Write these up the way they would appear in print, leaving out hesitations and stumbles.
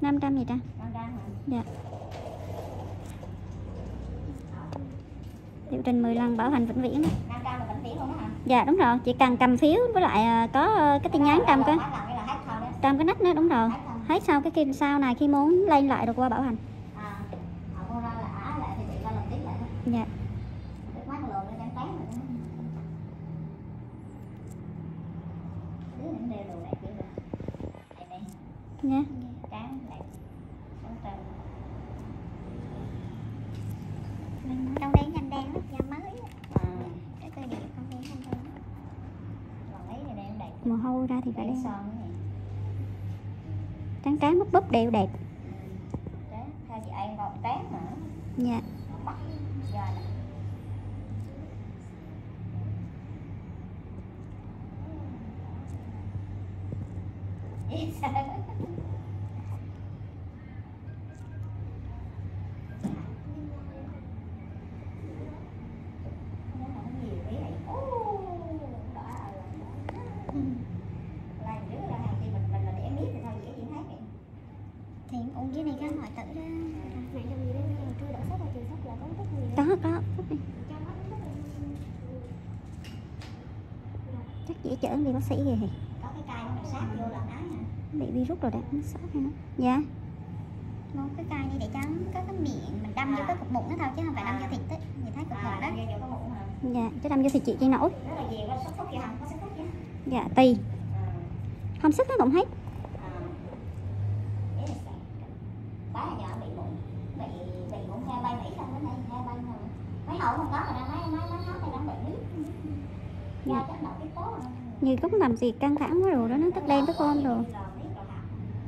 500 gì ta? 500 hả? Dạ. Liệu trình 10 lần bảo hành vĩnh viễn. 500 là vĩnh viễn luôn hả? Dạ đúng rồi, chỉ cần cầm phiếu với lại có cái tin nhắn trong cái nách nữa, đúng rồi. Hết sau cái kia sau này khi muốn lên lại được qua bảo hành. Họ mua ra là lại thì chị ra làm tiếp lại. Dạ. Nước mắt lồn nó trắng trắng rồi đó. Đứa những đều đồ đẹp dữ rồi. Đây đây. Nha. Trắng đẹp. Trắng trơn. Đâu đây nhanh đen lắm, da mới. Cái cơ địa con đen không thôi. Còn lấy này đen đẹp. Mồ hôi ra thì phải đen. Son này. Trắng trắng búp búp đều đẹp. Trắng, theo chị An còn trắng hả? Dạ. Bắt da này. Thì uống dưới này cái hỏi tự đó. Mẹ làm gì đấy, chưa đỡ sốc và chưa sốc là có thuốc gì Có. cho nó Chắc dễ chở đi bác sĩ kìa. Có cái cây nó sát vô là ái hả? Bị virus rồi đấy, nó sót hay nó. Dạ. một cái cây đi để cho có cái miệng mình đâm vô cái cục mụn nó thôi chứ không phải đâm vô thịt đấy. Nhìn thấy cục mụn đó. Vô cái mụn hả? Dạ, chứ đâm vô thì chị nổi. Rất là nhiều, có sức thuốc gì không? Có sức thuốc chứ? Dạ, tùy. Không sức nó cũng hết. Bán là nhờ bị bụng heo bay Mỹ xong đến đây heo bay rồi mấy hậu không có rồi đó mấy nó đang bị nước da chất độc cái tố Như cũng làm việc căng thẳng quá rồi đó, nó tức đen tức hôm rồi.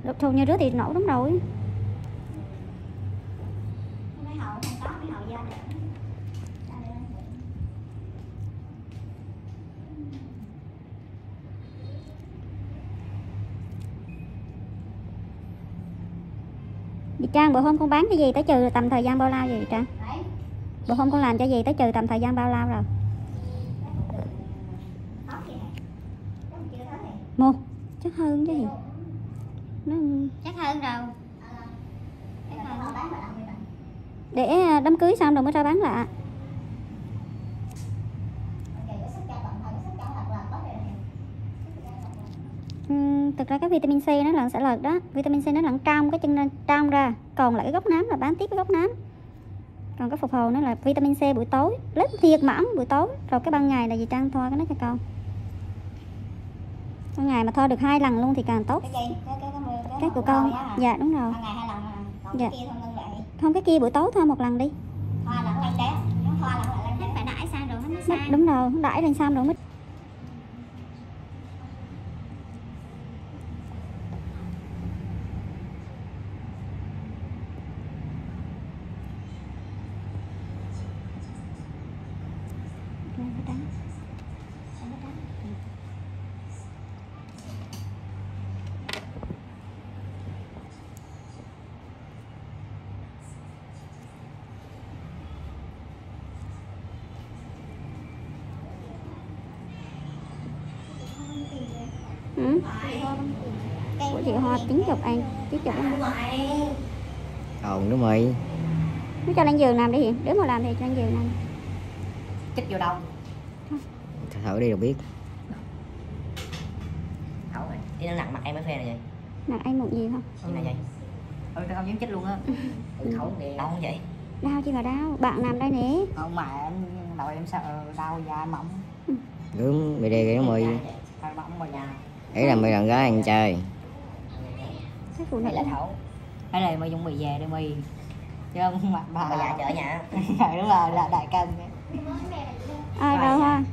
Độc thù như rứa thì nổ đúng rồi. mấy hậu không có mấy hậu da đẹp. Chị Trang, bữa hôm con bán cái gì tới trừ tầm thời gian bao lâu vậy Trang? Bữa hôm con làm cho gì tới trừ tầm thời gian bao lâu rồi? Một, chắc hơn chứ gì. Nó Chắc hơn rồi. để đám cưới xong rồi mới ra bán lại. Thực ra cái vitamin C nó là sẽ lật đó, vitamin C nó lẫn trong cái chân trong ra, còn lại cái gốc nám là bán tiếp cái gốc nám. Còn cái phục hồi nó là vitamin C buổi tối, lớp thiệt mỏng buổi tối, rồi cái ban ngày là gì Trang thoa cái nó cho con. Ban ngày mà thoa được 2 lần luôn thì càng tốt. Cái của con. Dạ đúng rồi. Ngày 2 lần à. Còn Dạ. cái kia không ngưng lại. Không, cái kia buổi tối thoa 1 lần đi. Hoa lẫn lên đá, nó hoa lẫn lại lên đá. Phải đãi sang rồi nó mới sang. Đúng rồi, đãi lên xong rồi mới. Của chị Hoa 90 anh, 90 anh. Đúng rồi. Nó cho lên giường nằm đi Hiền, đứa mà làm thì cho lên giường nằm. Chích vô đâu? Thử đi rồi biết. Thấu rồi. Chứ nó nặng mặt em ở phe này vậy. Nặng anh một gì không? Như này vậy. Tao không dám chích luôn á. Thấu đi. Đau không vậy? Đau chứ mà đau, bạn nằm đây nè. Không mà em đòi em sợ đau da mỏng. Gớm bị đè cái mười. Đau mỏng vào da. Ấy là mày đàn gái ăn chơi. Cái phụ nữ Này là thấu. Cái này mày dùng mì về đi mì. Chứ không mà bà già chở nhà. Đúng rồi, là đại cân. Ai đâu ha?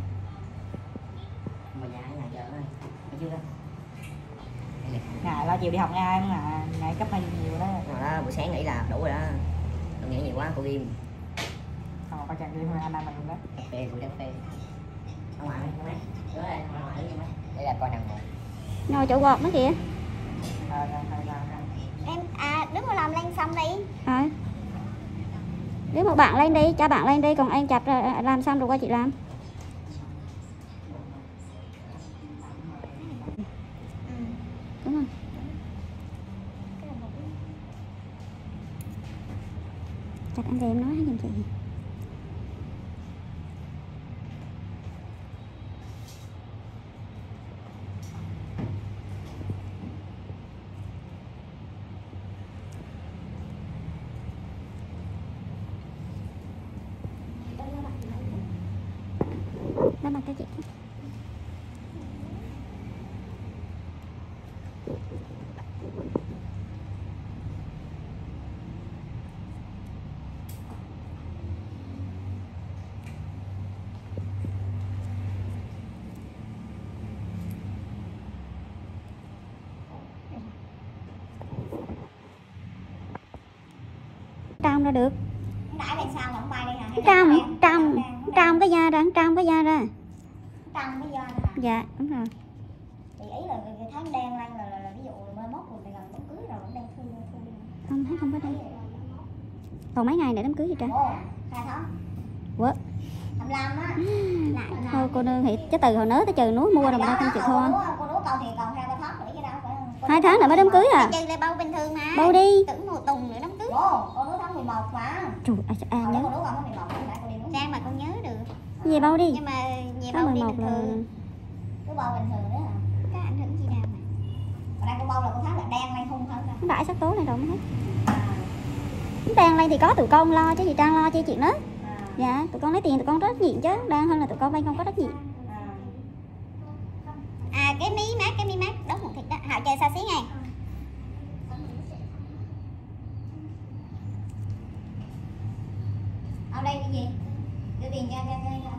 Mày già nhà chở này. Thấy chưa? Ngày lo chiều đi học nha em mà ngày cấp hình nhiều đó. Rồi đó, buổi sáng nghĩ là đủ rồi đó. Đừng nghĩ nhiều quá cô Kim. Không có chàng Kim anh ăn mình luôn đó. Cà phê, buổi cà phê. Ở ngoài mấy. Đó đây, ngoài đi mấy. Đây là coi đằng một. Ngồi chỗ gọt nó kìa. Em đứng mà làm lên xong đi. Nếu một bạn lên đi, cho bạn lên đi, còn anh chặt làm xong rồi qua chị làm. Đúng không? chặt anh về em nói giùm chị. Đó mặt cho chị. Trong ra được. Đãi lên sao mà không bay đây hả? Trong cái da ra, trong cái da ra. Trong cái da hả? Dạ, đúng rồi. Thì ý là thấy đen lên là ví dụ mai mốt rồi gần đám cưới rồi vẫn đang thu. Không, thấy không có đây. Còn mấy ngày nữa đám cưới gì trời? Ồ, 2 tháng. Quá. 25 á. Lại Thôi cô nương thì chứ từ hồi nớ tới trời núi mua rồi mà đâu không chịu thôi. Cô núi còn thì còn 2 tháng nữa chứ đâu phải. 2 tháng nữa mới đám cưới à? Chơi là bao bình thường mà. Bao đi. Tưởng 1 tuần nữa đám cưới. Ồ, cô núi tháng 11 mà. Trời ơi, nhớ. Cô núi còn có 11 không phải cô đi núi. Ra mà con nhớ được. Về bao đi. Nhưng mà về bao đi bình là thường. Cứ bao bình thường nữa hả? Có ảnh hưởng gì nào mà. Còn đây cô bao là cô thấy là đen lên hung hơn rồi. Đãi sắc tố này rồi mới hết. Đen lên thì có tụi con lo chứ gì Trang lo chi chuyện đó. Dạ, tụi con lấy tiền tụi con có trách nhiệm chứ, đang hơn là tụi con vay không có trách nhiệm. À cái mí mát đóng một thịt đó, Hạo chơi sao xí ngay. Ở đây cái gì? Đưa tiền cho đưa tiền cho.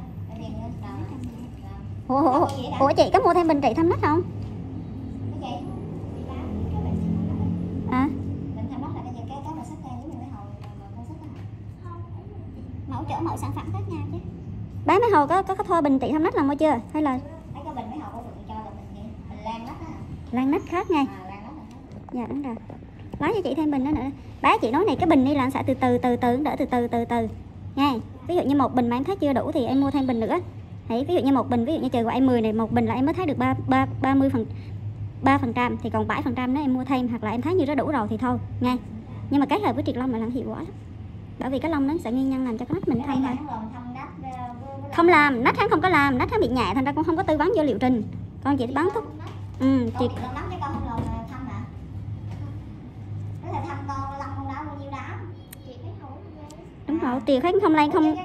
Ủa chị có mua thêm bình trị thâm nách không? Cái gì? À? Bình thâm nách là cái gì? Cái mà xách ra với cái hồi mà con xách á. Mẫu chỗ mẫu sản phẩm khác nhau chứ. Bán mấy hồi có thoa bình trị thâm nách làm mua chưa? Hay là Mấy cái bình mấy hồi có được cho là bình gì? Bình lan nách á. lan nách khác ngay. À lan nách là khác. Dạ đúng rồi. Lấy cho chị thêm bình đó nữa. Bá chị nói này cái bình đi là anh sẽ từ từ đỡ từ từ nha. Ví dụ như một bình mà em thấy chưa đủ thì em mua thêm bình nữa. Đấy, ví dụ như một bình, ví dụ như trừ của em 10 này, một bình là em mới thấy được 3% thì còn 7% đó em mua thêm, hoặc là em thấy như nó đủ rồi thì thôi nha. Nhưng mà kết hợp với triệt lông là làm hiệu quả lắm. Bởi vì cái lông nó sẽ nguyên nhân làm cho cái nách mình thâm thôi. Không làm, nách hắn không có làm, nách hắn bị nhẹ thành ra cũng không có tư vấn vô liệu trình. Con chỉ bán thuốc. Triệt đúng rồi, triệt hết không lên không.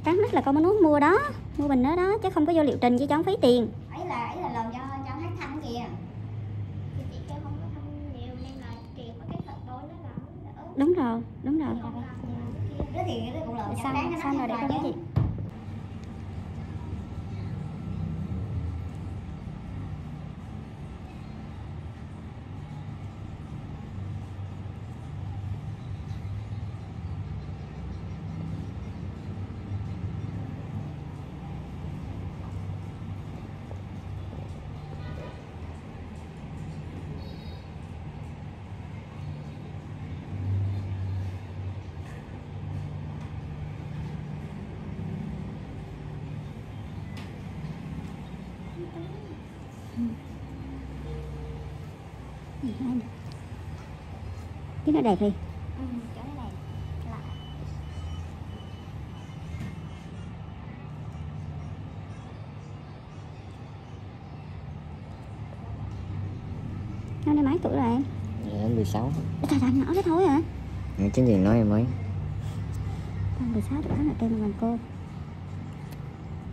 Tráng nách là con mới mua đó, mua bình đó đó chứ không có vô liệu trình chứ cho phí tiền. Ấy là làm cho hết thâm kìa. Thì chị kêu không có thâm nhiều nên là triệt và cái thật đôi nó là đỡ. Đúng rồi, đúng rồi. Đó thì cái cũng là xong rồi để con nói chị. Cái nó đẹp đi. Chỗ này này lại. Nó đây mấy tuổi rồi em? Dạ, em 16. Trời ơi, nhỏ cái thôi hả? Dạ, chính gì nói em ấy. 16 tuổi là kêu mình làm cô.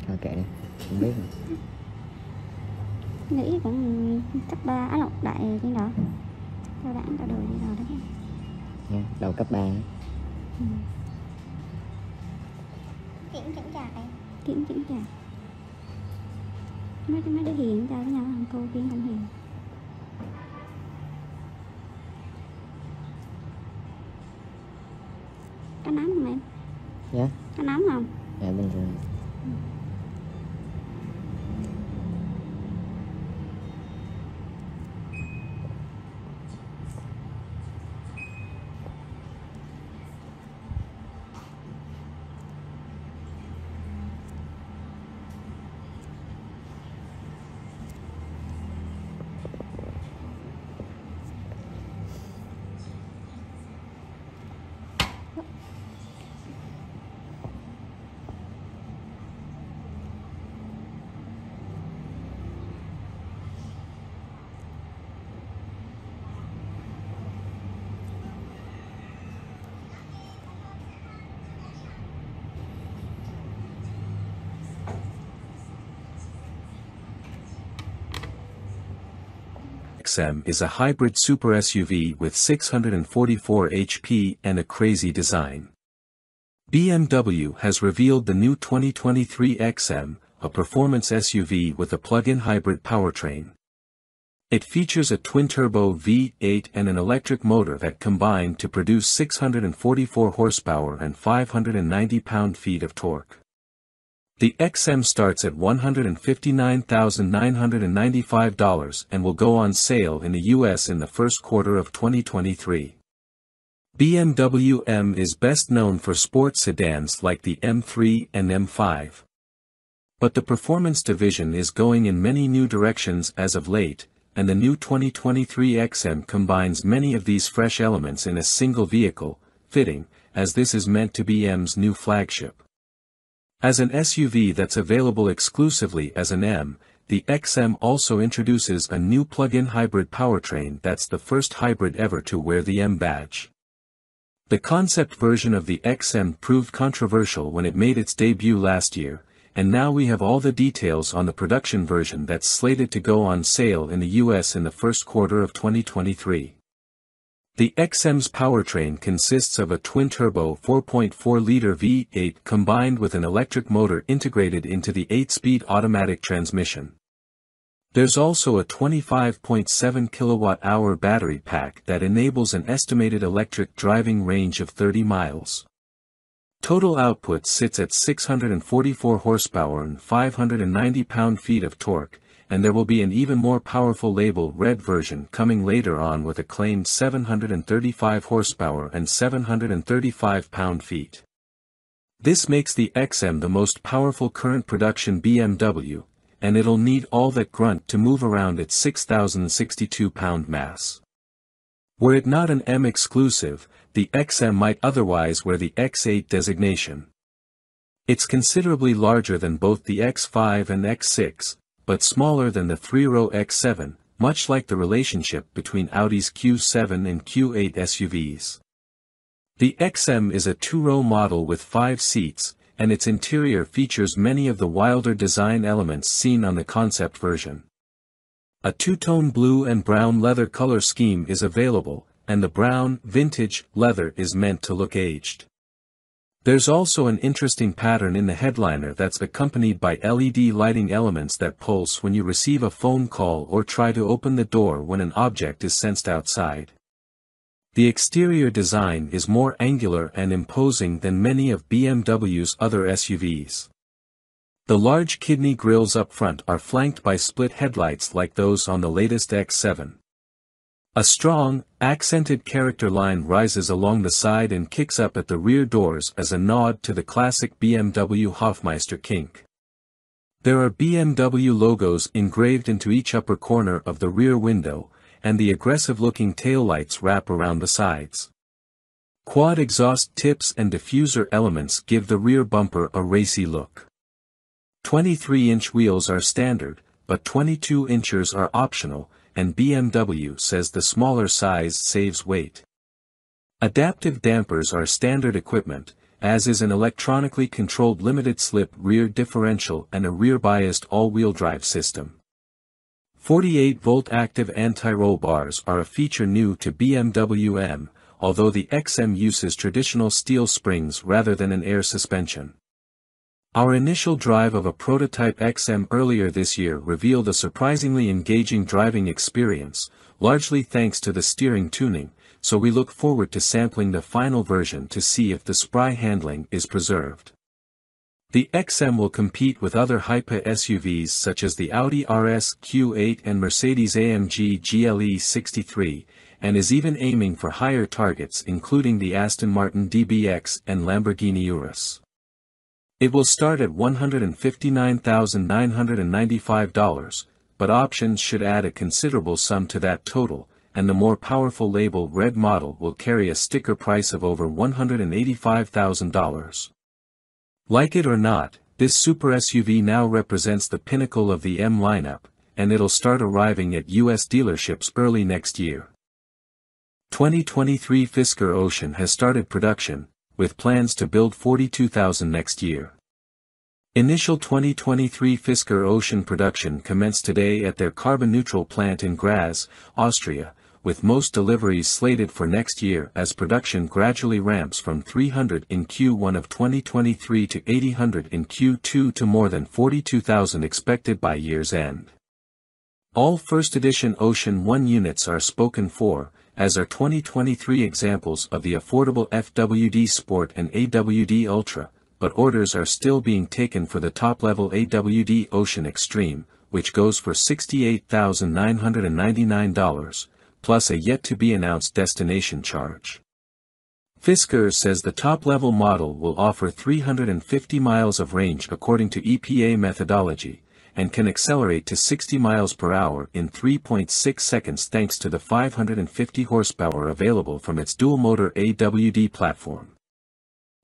Thôi kệ đi, không biết. Nghĩ cũng cấp 3, á lộn đại trên đó. Cao đẳng cao đồ gì đó đó. Nha, đầu cấp 3. Kiểm chỉnh trà đây. Kiểm chỉnh trà. Mấy đứa hiền cho với nhau làm cô Kiên không hiền. Có nắm không em? Dạ. Có nắm không? Dạ bình thường. XM is a hybrid super SUV with 644 HP and a crazy design. BMW has revealed the new 2023 XM, a performance SUV with a plug-in hybrid powertrain. It features a twin-turbo V8 and an electric motor that combine to produce 644 horsepower and 590 pound-feet of torque. The XM starts at $159,995 and will go on sale in the US in the first quarter of 2023. BMW M is best known for sports sedans like the M3 and M5. But the performance division is going in many new directions as of late, and the new 2023 XM combines many of these fresh elements in a single vehicle, fitting, as this is meant to be M's new flagship. As an SUV that's available exclusively as an M, the XM also introduces a new plug-in hybrid powertrain that's the first hybrid ever to wear the M badge. The concept version of the XM proved controversial when it made its debut last year, and now we have all the details on the production version that's slated to go on sale in the US in the first quarter of 2023. The XM's powertrain consists of a twin-turbo 4.4-liter V8 combined with an electric motor integrated into the 8-speed automatic transmission. There's also a 25.7 kilowatt-hour battery pack that enables an estimated electric driving range of 30 miles. Total output sits at 644 horsepower and 590 pound-feet of torque, and there will be an even more powerful Label Red version coming later on with a claimed 735 horsepower and 735 pound-feet. This makes the XM the most powerful current production BMW, and it'll need all that grunt to move around its 6,062 pound mass. Were it not an M exclusive, the XM might otherwise wear the X8 designation. It's considerably larger than both the X5 and X6, but smaller than the three-row X7, much like the relationship between Audi's Q7 and Q8 SUVs. The XM is a two-row model with 5 seats, and its interior features many of the wilder design elements seen on the concept version. A two-tone blue and brown leather color scheme is available, and the brown, vintage, leather is meant to look aged. There's also an interesting pattern in the headliner that's accompanied by LED lighting elements that pulse when you receive a phone call or try to open the door when an object is sensed outside. The exterior design is more angular and imposing than many of BMW's other SUVs. The large kidney grilles up front are flanked by split headlights like those on the latest X7. A strong, accented character line rises along the side and kicks up at the rear doors as a nod to the classic BMW Hofmeister kink. There are BMW logos engraved into each upper corner of the rear window, and the aggressive-looking taillights wrap around the sides. Quad exhaust tips and diffuser elements give the rear bumper a racy look. 23-inch wheels are standard, but 22 inches are optional, and BMW says the smaller size saves weight. Adaptive dampers are standard equipment, as is an electronically controlled limited-slip rear differential and a rear-biased all-wheel drive system. 48-volt active anti-roll bars are a feature new to BMW M, although the XM uses traditional steel springs rather than an air suspension. Our initial drive of a prototype XM earlier this year revealed a surprisingly engaging driving experience, largely thanks to the steering tuning, so we look forward to sampling the final version to see if the spry handling is preserved. The XM will compete with other hyper SUVs such as the Audi RS Q8 and Mercedes-AMG GLE 63, and is even aiming for higher targets including the Aston Martin DBX and Lamborghini Urus. It will start at $159,995, but options should add a considerable sum to that total, and the more powerful Label Red model will carry a sticker price of over $185,000. Like it or not, this super SUV now represents the pinnacle of the M lineup, and it'll start arriving at US dealerships early next year. 2023 Fisker Ocean has started production, with plans to build 42,000 next year. Initial 2023 Fisker Ocean production commenced today at their carbon-neutral plant in Graz, Austria, with most deliveries slated for next year as production gradually ramps from 300 in Q1 of 2023 to 800 in Q2 to more than 42,000 expected by year's end. All first edition Ocean One units are spoken for, as are 2023 examples of the affordable FWD Sport and AWD Ultra, but orders are still being taken for the top-level AWD Ocean Extreme, which goes for $68,999, plus a yet-to-be-announced destination charge. Fisker says the top-level model will offer 350 miles of range according to EPA methodology, and can accelerate to 60 miles per hour in 3.6 seconds thanks to the 550 horsepower available from its dual-motor AWD platform.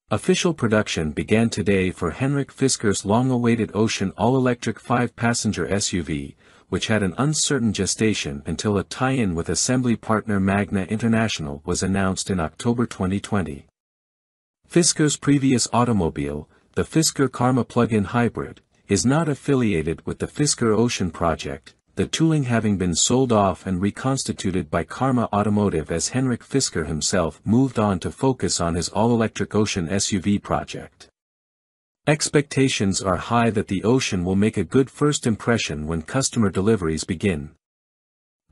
Official production began today for Henrik Fisker's long-awaited Ocean all-electric 5-passenger SUV, which had an uncertain gestation until a tie-in with assembly partner Magna International was announced in October 2020. Fisker's previous automobile, the Fisker Karma plug-in hybrid, is not affiliated with the Fisker Ocean project, the tooling having been sold off and reconstituted by Karma Automotive as Henrik Fisker himself moved on to focus on his all-electric Ocean SUV project. Expectations are high that the Ocean will make a good first impression when customer deliveries begin.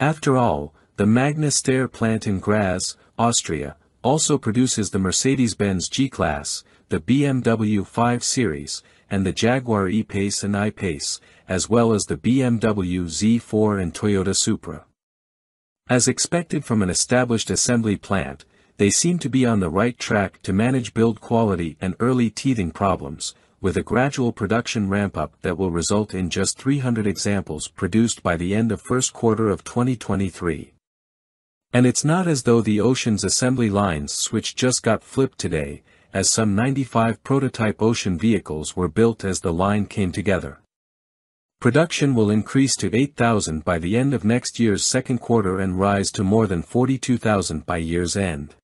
After all, the Magna Steyr plant in Graz, Austria, also produces the Mercedes-Benz G-Class, the BMW 5 Series, and the Jaguar E-Pace and I-Pace, as well as the BMW Z4 and Toyota Supra. As expected from an established assembly plant, they seem to be on the right track to manage build quality and early teething problems, with a gradual production ramp-up that will result in just 300 examples produced by the end of first quarter of 2023. And it's not as though the Ocean's assembly line's switch just got flipped today, as some 95 prototype Ocean vehicles were built as the line came together. Production will increase to 8,000 by the end of next year's second quarter and rise to more than 42,000 by year's end.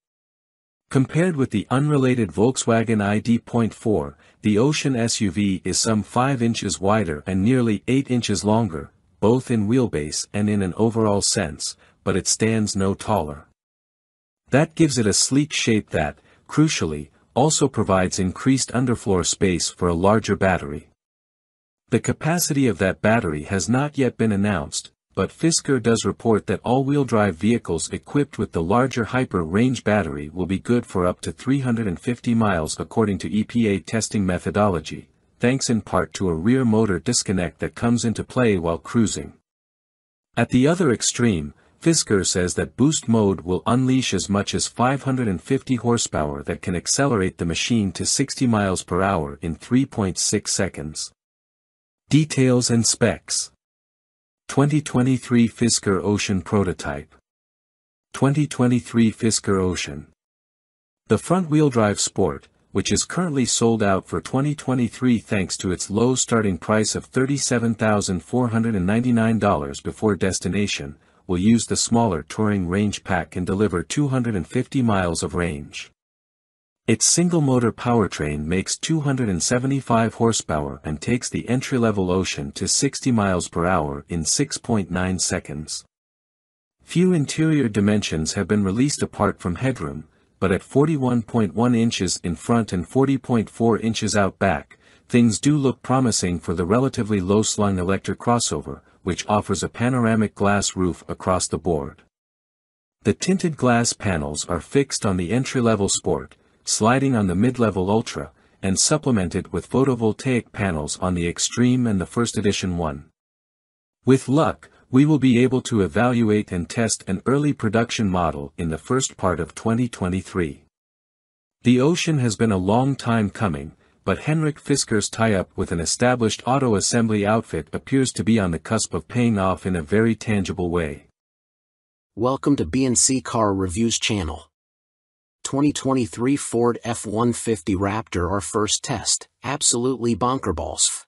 Compared with the unrelated Volkswagen ID.4, the Ocean SUV is some 5 inches wider and nearly 8 inches longer, both in wheelbase and in an overall sense, but it stands no taller. That gives it a sleek shape that, crucially, also provides increased underfloor space for a larger battery. The capacity of that battery has not yet been announced, but Fisker does report that all-wheel drive vehicles equipped with the larger hyper-range battery will be good for up to 350 miles according to EPA testing methodology, thanks in part to a rear motor disconnect that comes into play while cruising. At the other extreme, Fisker says that boost mode will unleash as much as 550 horsepower that can accelerate the machine to 60 miles per hour in 3.6 seconds. Details and specs. 2023 Fisker Ocean prototype. 2023 Fisker Ocean. The front-wheel drive Sport, which is currently sold out for 2023 thanks to its low starting price of $37,499 before destination, will use the smaller Touring Range Pack and deliver 250 miles of range. Its single-motor powertrain makes 275 horsepower and takes the entry-level Ocean to 60 miles per hour in 6.9 seconds. Few interior dimensions have been released apart from headroom, but at 41.1 inches in front and 40.4 inches out back, things do look promising for the relatively low-slung electric crossover, which offers a panoramic glass roof across the board. The tinted glass panels are fixed on the entry-level Sport, sliding on the mid-level Ultra, and supplemented with photovoltaic panels on the Extreme and the First Edition One. With luck, we will be able to evaluate and test an early production model in the first part of 2023. The Ocean has been a long time coming, but Henrik Fisker's tie-up with an established auto assembly outfit appears to be on the cusp of paying off in a very tangible way. Welcome to B&C Car Reviews channel. 2023 Ford F-150 Raptor, our first test, absolutely bonkerballs.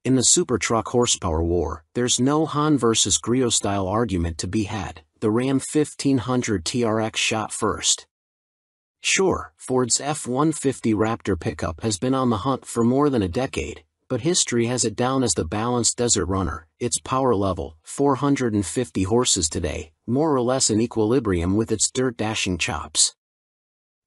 In the super truck horsepower war, there's no Han versus Griot style argument to be had. The Ram 1500 TRX shot first. Sure, Ford's F-150 Raptor pickup has been on the hunt for more than a decade, but history has it down as the balanced desert runner. Its power level, 450 horses today, more or less in equilibrium with its dirt-dashing chops.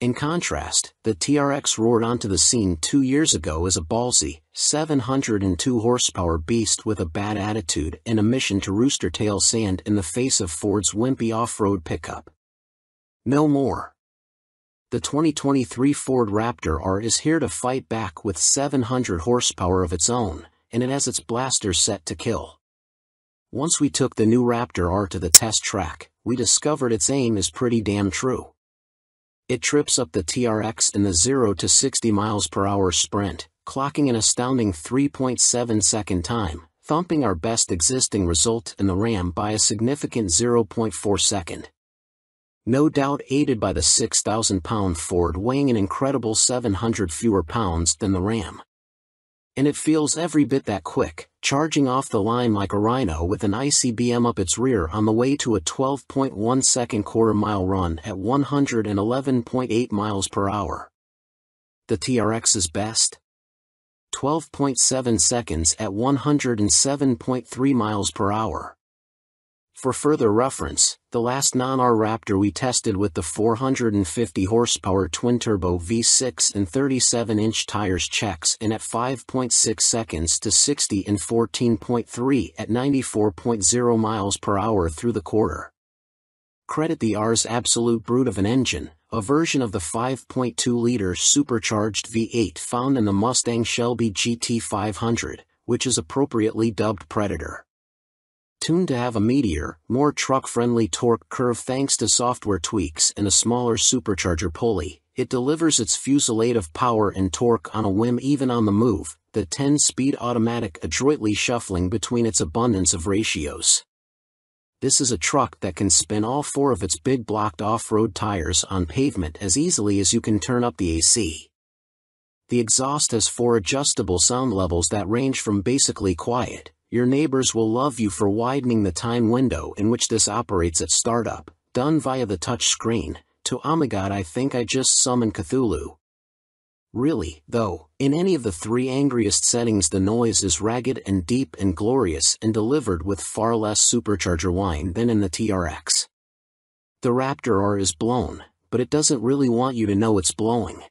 In contrast, the TRX roared onto the scene 2 years ago as a ballsy, 702 horsepower beast with a bad attitude and a mission to rooster tail sand in the face of Ford's wimpy off-road pickup. No more. The 2023 Ford Raptor R is here to fight back with 700 horsepower of its own, and it has its blaster set to kill. Once we took the new Raptor R to the test track, we discovered its aim is pretty damn true. It trips up the TRX in the 0 to 60 miles per hour sprint, clocking an astounding 3.7 second time, thumping our best existing result in the Ram by a significant 0.4 second. No doubt aided by the 6,000-pound Ford weighing an incredible 700 fewer pounds than the Ram. And it feels every bit that quick, charging off the line like a rhino with an ICBM up its rear on the way to a 12.1 second quarter-mile run at 111.8 miles per hour. The TRX's best? 12.7 seconds at 107.3 miles per hour. For further reference, the last non-R Raptor we tested with the 450 horsepower twin-turbo V6 and 37-inch tires checks in at 5.6 seconds to 60 in 14.3 at 94.0 miles per hour through the quarter. Credit the R's absolute brute of an engine, a version of the 5.2-liter supercharged V8 found in the Mustang Shelby GT500, which is appropriately dubbed Predator. Tuned to have a meatier, more truck-friendly torque curve thanks to software tweaks and a smaller supercharger pulley, it delivers its fusillade of power and torque on a whim even on the move, the 10-speed automatic adroitly shuffling between its abundance of ratios. This is a truck that can spin all four of its big blocked off-road tires on pavement as easily as you can turn up the AC. The exhaust has 4 adjustable sound levels that range from basically quiet, "Your neighbors will love you" for widening the time window in which this operates at startup, done via the touch screen, to "Oh my god, I think I just summoned Cthulhu." Really, though, in any of the 3 angriest settings the noise is ragged and deep and glorious and delivered with far less supercharger whine than in the TRX. The Raptor R is blown, but it doesn't really want you to know it's blowing.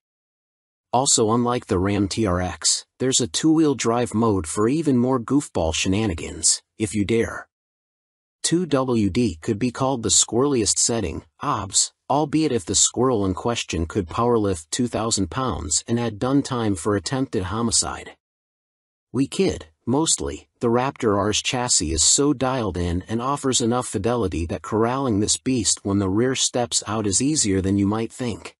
Also, unlike the Ram TRX, there's a 2-wheel drive mode for even more goofball shenanigans, if you dare. 2WD could be called the squirreliest setting, OBS, albeit if the squirrel in question could powerlift 2,000 pounds and had done time for attempted homicide. We kid, mostly, the Raptor R's chassis is so dialed in and offers enough fidelity that corralling this beast when the rear steps out is easier than you might think.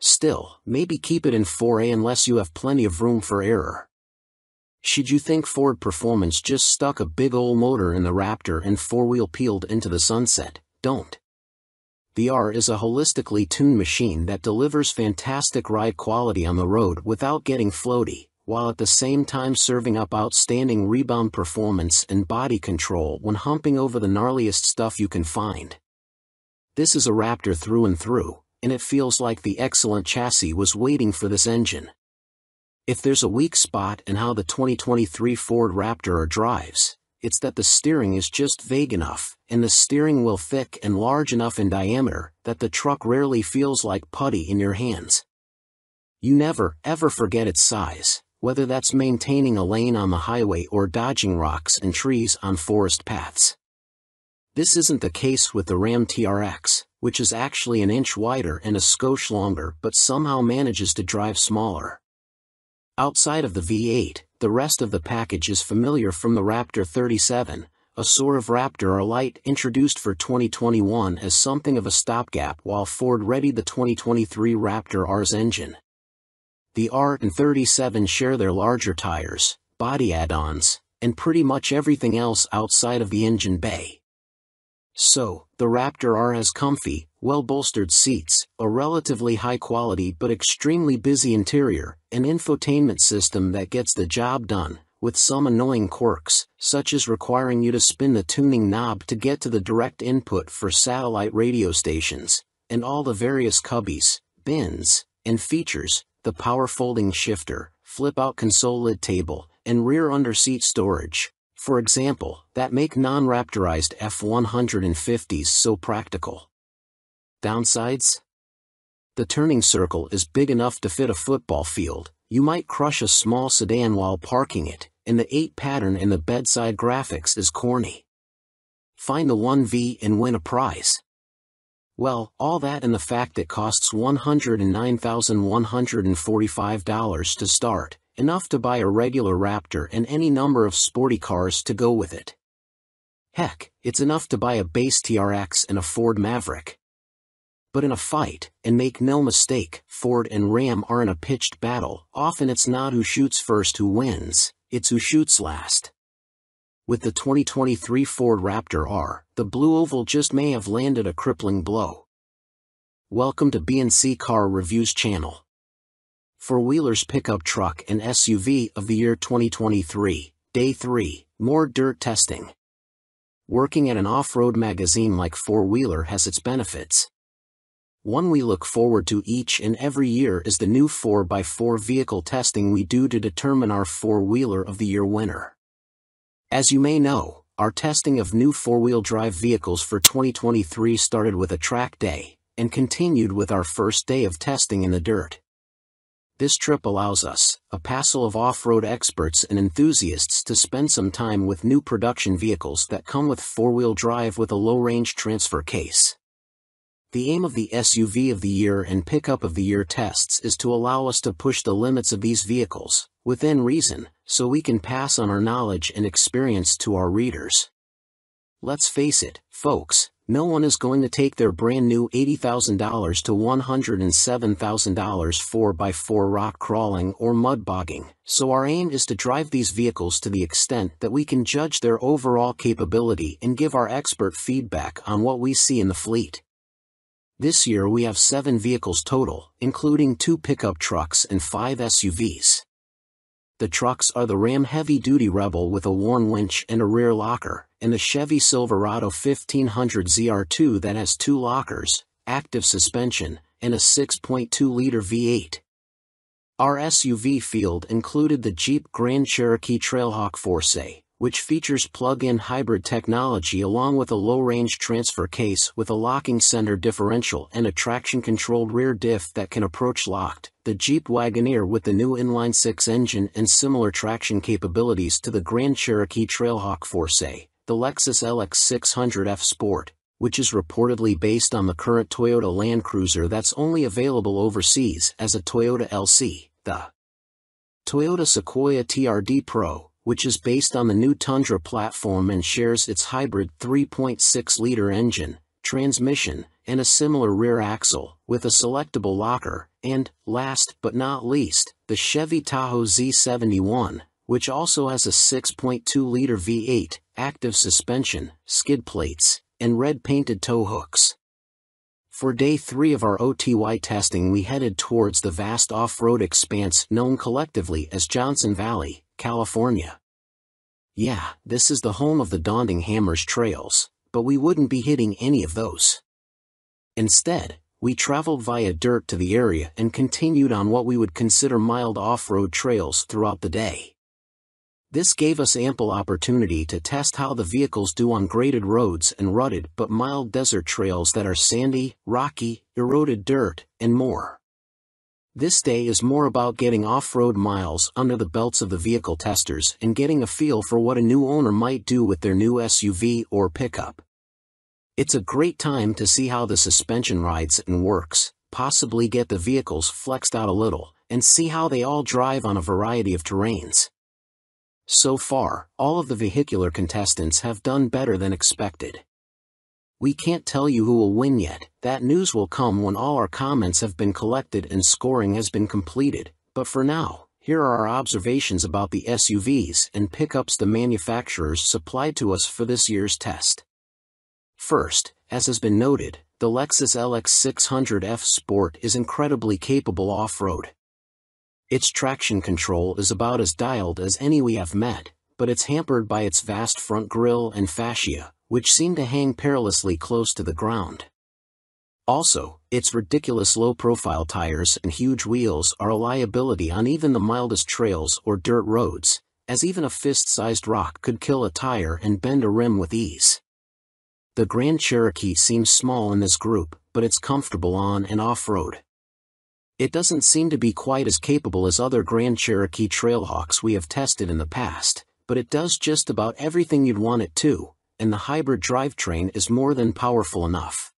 Still, maybe keep it in 4A unless you have plenty of room for error. Should you think Ford Performance just stuck a big ol' motor in the Raptor and 4-wheel peeled into the sunset, don't. The R is a holistically tuned machine that delivers fantastic ride quality on the road without getting floaty, while at the same time serving up outstanding rebound performance and body control when humping over the gnarliest stuff you can find. This is a Raptor through and through, and it feels like the excellent chassis was waiting for this engine. If there's a weak spot in how the 2023 Ford Raptor R drives, it's that the steering is just vague enough, and the steering wheel thick and large enough in diameter, that the truck rarely feels like putty in your hands. You never, ever forget its size, whether that's maintaining a lane on the highway or dodging rocks and trees on forest paths. This isn't the case with the Ram TRX, which is actually an inch wider and a skosh longer but somehow manages to drive smaller. Outside of the V8, the rest of the package is familiar from the Raptor 37, a sort of Raptor R Lite introduced for 2021 as something of a stopgap while Ford readied the 2023 Raptor R's engine. The R and 37 share their larger tires, body add-ons, and pretty much everything else outside of the engine bay. So, the Raptor R has comfy, well-bolstered seats, a relatively high-quality but extremely busy interior, an infotainment system that gets the job done, with some annoying quirks, such as requiring you to spin the tuning knob to get to the direct input for satellite radio stations, and all the various cubbies, bins, and features, the power folding shifter, flip-out console lid table, and rear under-seat storage, for example, that make non-Raptorized F-150s so practical. Downsides? The turning circle is big enough to fit a football field. You might crush a small sedan while parking it, and the 8 pattern in the bedside graphics is corny. Find the 1V and win a prize. Well, all that and the fact it costs $109,145 to start, enough to buy a regular Raptor and any number of sporty cars to go with it. Heck, it's enough to buy a base TRX and a Ford Maverick. But in a fight, and make no mistake, Ford and Ram are in a pitched battle. Often it's not who shoots first who wins, it's who shoots last. With the 2023 Ford Raptor R, the blue oval just may have landed a crippling blow. Welcome to B&C Car Reviews channel. Four-wheelers pickup truck and SUV of the year 2023, Day 3, more dirt testing. Working at an off-road magazine like Four-Wheeler has its benefits. One we look forward to each and every year is the new 4x4 vehicle testing we do to determine our Four-Wheeler of the Year winner. As you may know, our testing of new four-wheel drive vehicles for 2023 started with a track day, and continued with our first day of testing in the dirt. This trip allows us, a passel of off-road experts and enthusiasts, to spend some time with new production vehicles that come with four-wheel drive with a low-range transfer case. The aim of the SUV of the Year and Pickup of the Year tests is to allow us to push the limits of these vehicles, within reason, so we can pass on our knowledge and experience to our readers. Let's face it, folks, no one is going to take their brand new $80,000 to $107,000 4x4 rock crawling or mud bogging, so our aim is to drive these vehicles to the extent that we can judge their overall capability and give our expert feedback on what we see in the fleet. This year we have 7 vehicles total, including 2 pickup trucks and 5 SUVs. The trucks are the Ram Heavy Duty Rebel with a worn winch and a rear locker, and the Chevy Silverado 1500 ZR2 that has 2 lockers, active suspension, and a 6.2-liter V8. Our SUV field included the Jeep Grand Cherokee Trailhawk Force, which features plug-in hybrid technology along with a low-range transfer case with a locking center differential and a traction-controlled rear diff that can approach locked, the Jeep Wagoneer with the new inline-6 engine and similar traction capabilities to the Grand Cherokee Trailhawk Force, the Lexus LX600F Sport, which is reportedly based on the current Toyota Land Cruiser that's only available overseas as a Toyota LC, the Toyota Sequoia TRD Pro, which is based on the new Tundra platform and shares its hybrid 3.6-liter engine, transmission, and a similar rear axle, with a selectable locker, and, last but not least, the Chevy Tahoe Z71, which also has a 6.2-liter V8, active suspension, skid plates, and red-painted tow hooks. For Day 3 of our OTY testing we headed towards the vast off-road expanse known collectively as Johnson Valley, California. Yeah, this is the home of the daunting Hammers trails, but we wouldn't be hitting any of those. Instead, we traveled via dirt to the area and continued on what we would consider mild off-road trails throughout the day. This gave us ample opportunity to test how the vehicles do on graded roads and rutted but mild desert trails that are sandy, rocky, eroded dirt, and more. This day is more about getting off-road miles under the belts of the vehicle testers and getting a feel for what a new owner might do with their new SUV or pickup. It's a great time to see how the suspension rides and works, possibly get the vehicles flexed out a little, and see how they all drive on a variety of terrains. So far, all of the vehicular contestants have done better than expected. We can't tell you who will win yet, that news will come when all our comments have been collected and scoring has been completed, but for now, here are our observations about the SUVs and pickups the manufacturers supplied to us for this year's test. First, as has been noted, the Lexus LX600F Sport is incredibly capable off-road. Its traction control is about as dialed as any we have met, but it's hampered by its vast front grille and fascia, which seem to hang perilously close to the ground. Also, its ridiculous low-profile tires and huge wheels are a liability on even the mildest trails or dirt roads, as even a fist-sized rock could kill a tire and bend a rim with ease. The Grand Cherokee seems small in this group, but it's comfortable on and off-road. It doesn't seem to be quite as capable as other Grand Cherokee Trailhawks we have tested in the past, but it does just about everything you'd want it to, and the hybrid drivetrain is more than powerful enough.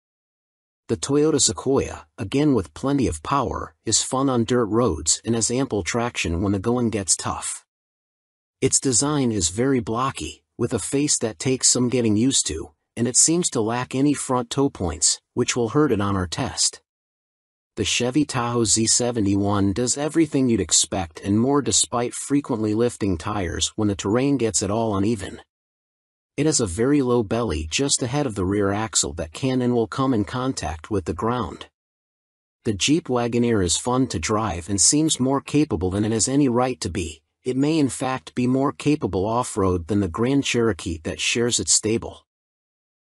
The Toyota Sequoia, again with plenty of power, is fun on dirt roads and has ample traction when the going gets tough. Its design is very blocky, with a face that takes some getting used to, and it seems to lack any front toe points, which will hurt it on our test. The Chevy Tahoe Z71 does everything you'd expect and more despite frequently lifting tires when the terrain gets at all uneven. It has a very low belly just ahead of the rear axle that can and will come in contact with the ground. The Jeep Wagoneer is fun to drive and seems more capable than it has any right to be. It may in fact be more capable off-road than the Grand Cherokee that shares its stable.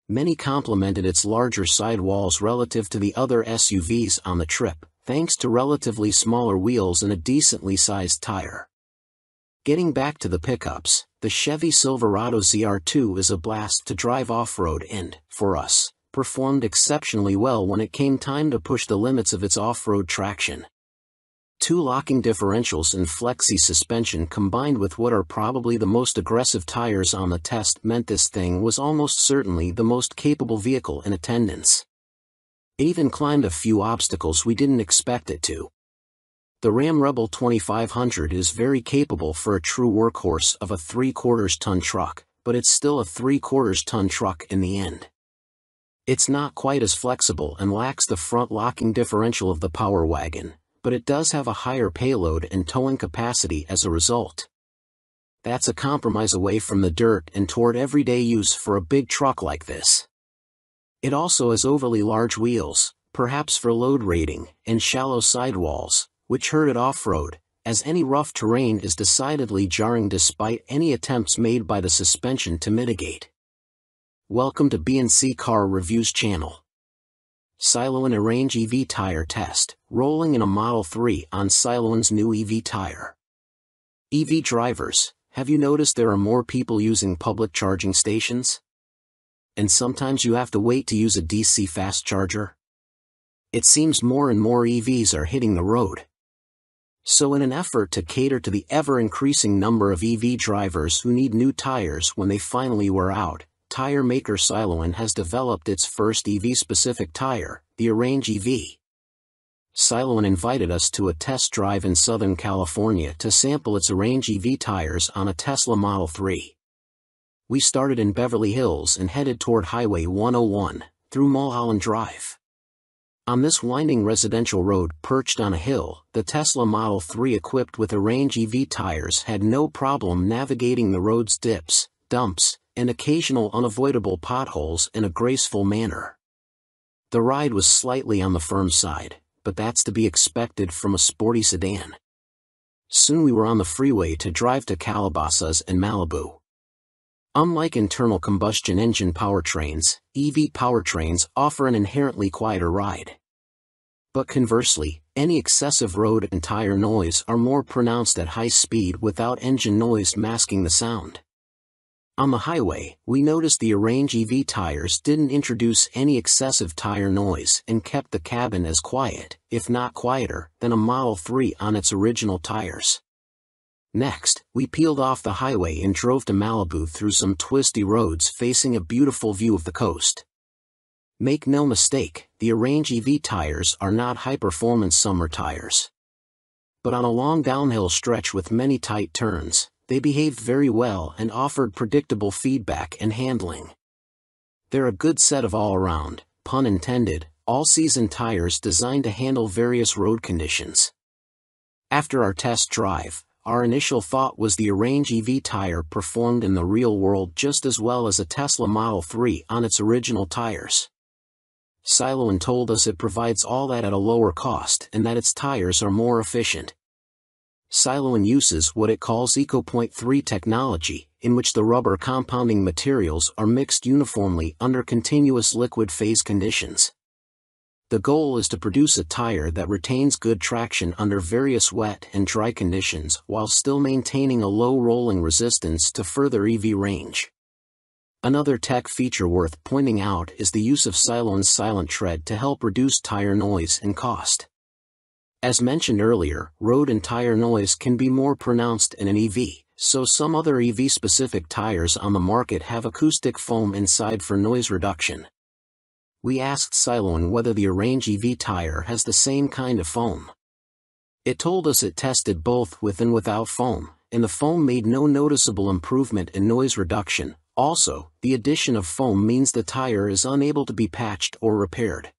Many complimented its larger sidewalls relative to the other SUVs on the trip, thanks to relatively smaller wheels and a decently sized tire. Getting back to the pickups, the Chevy Silverado ZR2 is a blast to drive off-road and, for us, performed exceptionally well when it came time to push the limits of its off-road traction. 2 locking differentials and flexi suspension combined with what are probably the most aggressive tires on the test meant this thing was almost certainly the most capable vehicle in attendance. It even climbed a few obstacles we didn't expect it to. The Ram Rebel 2500 is very capable for a true workhorse of a 3/4 ton truck, but it's still a 3/4 ton truck in the end. It's not quite as flexible and lacks the front locking differential of the Power Wagon, but it does have a higher payload and towing capacity as a result. That's a compromise away from the dirt and toward everyday use for a big truck like this. It also has overly large wheels, perhaps for load rating, and shallow sidewalls, which hurt it off-road, as any rough terrain is decidedly jarring despite any attempts made by the suspension to mitigate. Welcome to B&C Car Reviews channel. Siloan Arrange EV Tire Test, rolling in a Model 3 on Siloan's new EV tire. EV drivers, have you noticed there are more people using public charging stations? And sometimes you have to wait to use a DC fast charger? It seems more and more EVs are hitting the road. So in an effort to cater to the ever-increasing number of EV drivers who need new tires when they finally wear out, tire maker Siloan has developed its first EV-specific tire, the Arrange EV. Siloan invited us to a test drive in Southern California to sample its Arrange EV tires on a Tesla Model 3. We started in Beverly Hills and headed toward Highway 101, through Mulholland Drive. On this winding residential road perched on a hill, the Tesla Model 3 equipped with Arrange EV tires had no problem navigating the road's dips, dumps, and occasional unavoidable potholes in a graceful manner. The ride was slightly on the firm side, but that's to be expected from a sporty sedan. Soon we were on the freeway to drive to Calabasas and Malibu. Unlike internal combustion engine powertrains, EV powertrains offer an inherently quieter ride. But conversely, any excessive road and tire noise are more pronounced at high speed without engine noise masking the sound. On the highway, we noticed the Arrange EV tires didn't introduce any excessive tire noise and kept the cabin as quiet, if not quieter, than a Model 3 on its original tires. Next, we peeled off the highway and drove to Malibu through some twisty roads facing a beautiful view of the coast. Make no mistake, the Arrange EV tires are not high-performance summer tires. But on a long downhill stretch with many tight turns, they behaved very well and offered predictable feedback and handling. They're a good set of all-around, pun intended, all-season tires designed to handle various road conditions. After our test drive, our initial thought was the Arrange EV tire performed in the real world just as well as a Tesla Model 3 on its original tires. Siloan told us it provides all that at a lower cost and that its tires are more efficient. Siloan uses what it calls EcoPoint 3 technology, in which the rubber compounding materials are mixed uniformly under continuous liquid phase conditions. The goal is to produce a tire that retains good traction under various wet and dry conditions while still maintaining a low rolling resistance to further EV range. Another tech feature worth pointing out is the use of Cylon's Silent Tread to help reduce tire noise and cost. As mentioned earlier, road and tire noise can be more pronounced in an EV, so some other EV-specific tires on the market have acoustic foam inside for noise reduction. We asked Cylon whether the Arrange EV tire has the same kind of foam. It told us it tested both with and without foam, and the foam made no noticeable improvement in noise reduction. Also, the addition of foam means the tire is unable to be patched or repaired.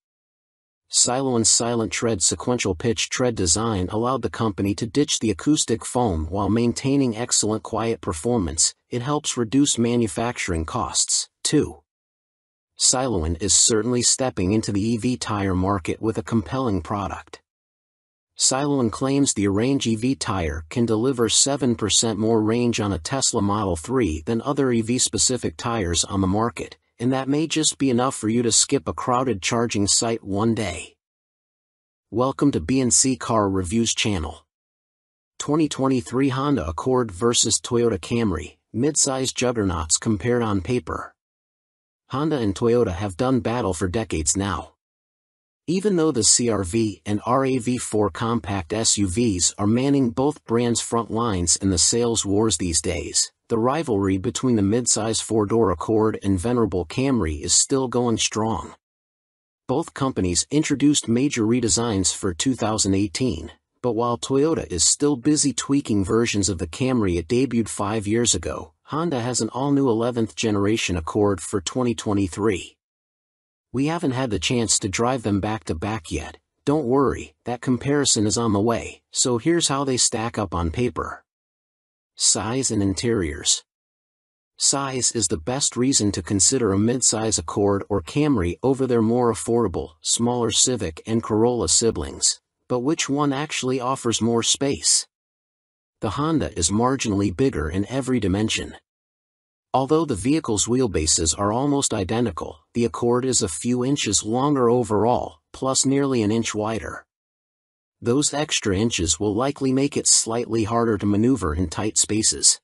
Cylon's Silent Tread sequential pitch tread design allowed the company to ditch the acoustic foam while maintaining excellent quiet performance. It helps reduce manufacturing costs, too. Cylon is certainly stepping into the EV tire market with a compelling product. Cylon claims the Arrange EV tire can deliver 7% more range on a Tesla Model 3 than other EV-specific tires on the market, and that may just be enough for you to skip a crowded charging site one day. Welcome to BNC Car Reviews channel. 2023 Honda Accord vs Toyota Camry, mid-size juggernauts compared on paper. Honda and Toyota have done battle for decades now. Even though the CR-V and RAV4 compact SUVs are manning both brands' front lines in the sales wars these days, the rivalry between the mid-size four-door Accord and venerable Camry is still going strong. Both companies introduced major redesigns for 2018, but while Toyota is still busy tweaking versions of the Camry it debuted 5 years ago, Honda has an all-new 11th generation Accord for 2023. We haven't had the chance to drive them back-to-back yet. Don't worry, that comparison is on the way, so here's how they stack up on paper. Size and interiors. Size is the best reason to consider a mid-size Accord or Camry over their more affordable, smaller Civic and Corolla siblings. But which one actually offers more space? The Honda is marginally bigger in every dimension. Although the vehicle's wheelbases are almost identical, the Accord is a few inches longer overall, plus nearly an inch wider. Those extra inches will likely make it slightly harder to maneuver in tight spaces.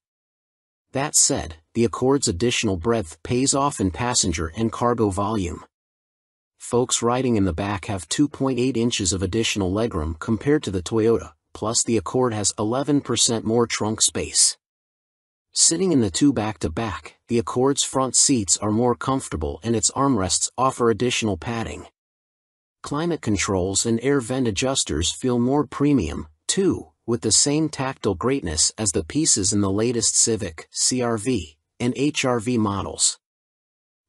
That said, the Accord's additional breadth pays off in passenger and cargo volume. Folks riding in the back have 2.8 inches of additional legroom compared to the Toyota, plus the Accord has 11% more trunk space. Sitting in the two back-to-back, the Accord's front seats are more comfortable and its armrests offer additional padding. Climate controls and air vent adjusters feel more premium, too, with the same tactile greatness as the pieces in the latest Civic, CR-V, and HR-V models.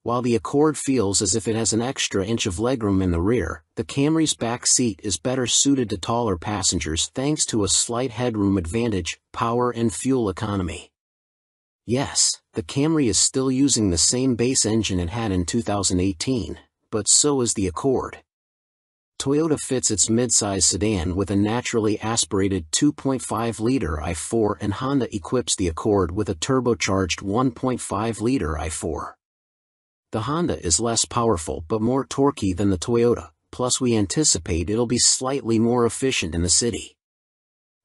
While the Accord feels as if it has an extra inch of legroom in the rear, the Camry's back seat is better suited to taller passengers thanks to a slight headroom advantage, power and fuel economy. Yes, the Camry is still using the same base engine it had in 2018, but so is the Accord. Toyota fits its midsize sedan with a naturally aspirated 2.5-liter i4 and Honda equips the Accord with a turbocharged 1.5-liter i4. The Honda is less powerful but more torquey than the Toyota, plus we anticipate it'll be slightly more efficient in the city.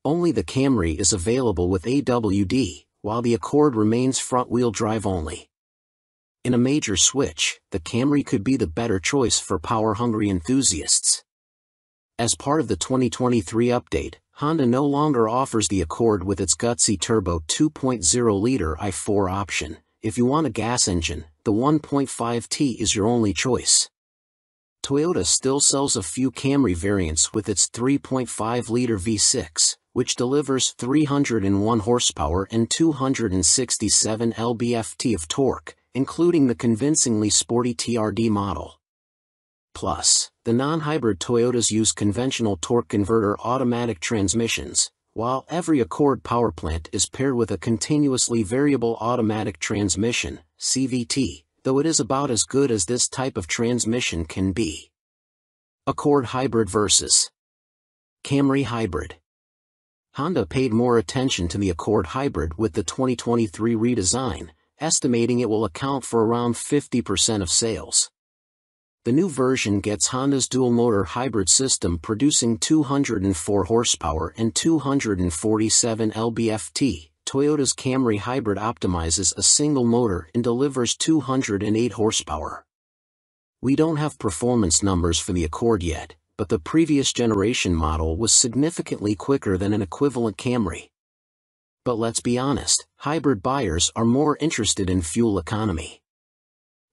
Only the Camry is available with AWD, while the Accord remains front-wheel drive only. In a major switch, the Camry could be the better choice for power-hungry enthusiasts. As part of the 2023 update, Honda no longer offers the Accord with its gutsy turbo 2.0-liter i4 option. If you want a gas engine, the 1.5T is your only choice. Toyota still sells a few Camry variants with its 3.5-liter V6, which delivers 301 horsepower and 267 lb-ft of torque, including the convincingly sporty TRD model. Plus, the non-hybrid Toyotas use conventional torque converter automatic transmissions, while every Accord power plant is paired with a continuously variable automatic transmission, CVT, though it is about as good as this type of transmission can be. Accord Hybrid vs. Camry Hybrid. Honda paid more attention to the Accord Hybrid with the 2023 redesign, estimating it will account for around 50% of sales. The new version gets Honda's dual-motor hybrid system producing 204 horsepower and 247 lb-ft. Toyota's Camry Hybrid optimizes a single motor and delivers 208 horsepower. We don't have performance numbers for the Accord yet, but the previous generation model was significantly quicker than an equivalent Camry. But let's be honest, hybrid buyers are more interested in fuel economy.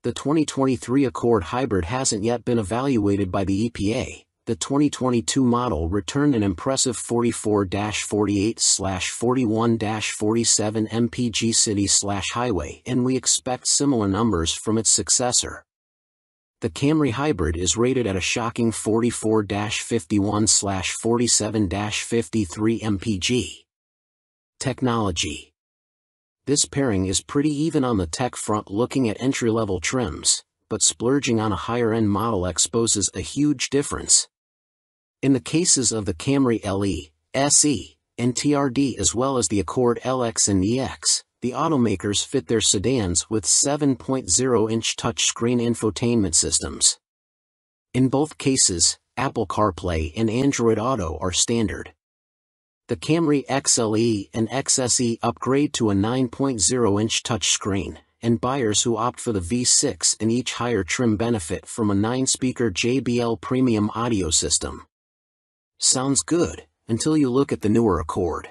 The 2023 Accord Hybrid hasn't yet been evaluated by the EPA. The 2022 model returned an impressive 44-48/41-47 mpg city/highway, and we expect similar numbers from its successor. The Camry Hybrid is rated at a shocking 44-51/47-53 mpg. Technology. This pairing is pretty even on the tech front looking at entry-level trims, but splurging on a higher-end model exposes a huge difference. In the cases of the Camry LE, SE, and TRD as well as the Accord LX and EX, the automakers fit their sedans with 7.0-inch touchscreen infotainment systems. In both cases, Apple CarPlay and Android Auto are standard. The Camry XLE and XSE upgrade to a 9.0-inch touchscreen, and buyers who opt for the V6 and each higher trim benefit from a 9-speaker JBL premium audio system. Sounds good, until you look at the newer Accord.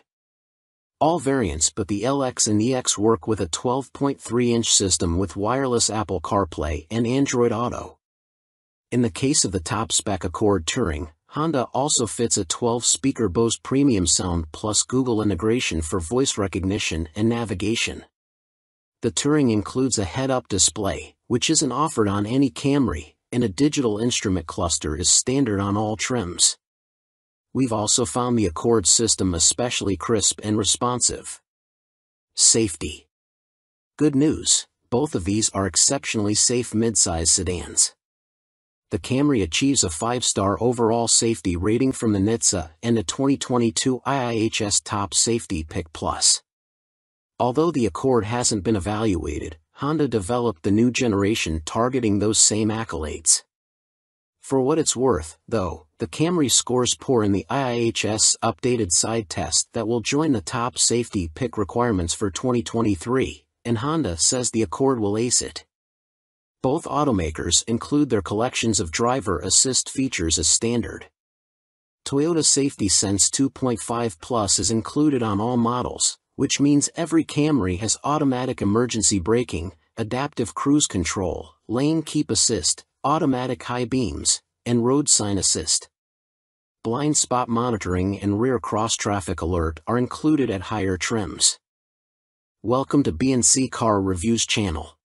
All variants but the LX and EX work with a 12.3-inch system with wireless Apple CarPlay and Android Auto. In the case of the top-spec Accord Touring, Honda also fits a 12-speaker Bose Premium Sound plus Google integration for voice recognition and navigation. The Touring includes a head-up display, which isn't offered on any Camry, and a digital instrument cluster is standard on all trims. We've also found the Accord system especially crisp and responsive. Safety. Good news, both of these are exceptionally safe midsize sedans. The Camry achieves a 5-star overall safety rating from the NHTSA and a 2022 IIHS Top Safety Pick Plus. Although the Accord hasn't been evaluated, Honda developed the new generation targeting those same accolades. For what it's worth, though, the Camry scores poor in the IIHS updated side test that will join the top safety pick requirements for 2023, and Honda says the Accord will ace it. Both automakers include their collections of driver assist features as standard. Toyota Safety Sense 2.5 Plus is included on all models, which means every Camry has automatic emergency braking, adaptive cruise control, lane keep assist, automatic high beams, and road sign assist. Blind spot monitoring and rear cross-traffic alert are included at higher trims. Welcome to B&C Car Reviews channel.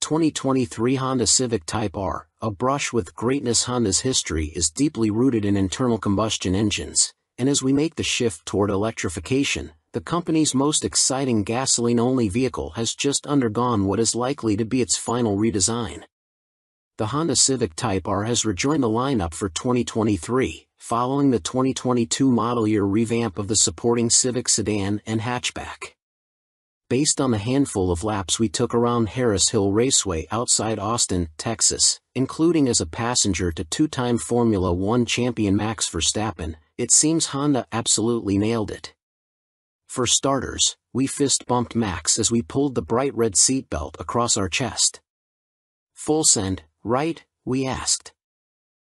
2023 Honda Civic Type R, a brush with greatness. Honda's history is deeply rooted in internal combustion engines, and as we make the shift toward electrification, the company's most exciting gasoline-only vehicle has just undergone what is likely to be its final redesign. The Honda Civic Type R has rejoined the lineup for 2023, following the 2022 model year revamp of the supporting Civic sedan and hatchback. Based on the handful of laps we took around Harris Hill Raceway outside Austin, Texas, including as a passenger to two-time Formula One champion Max Verstappen, it seems Honda absolutely nailed it. For starters, we fist-bumped Max as we pulled the bright red seatbelt across our chest. "Full send, right?" we asked.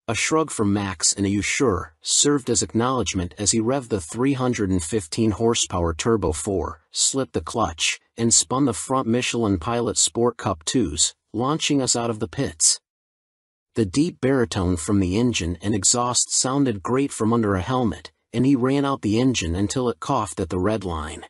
A shrug from Max and a "you sure" served as acknowledgement as he revved the 315 horsepower Turbo 4, slipped the clutch, and spun the front Michelin Pilot Sport Cup 2s, launching us out of the pits. The deep baritone from the engine and exhaust sounded great from under a helmet, and he ran out the engine until it coughed at the red line.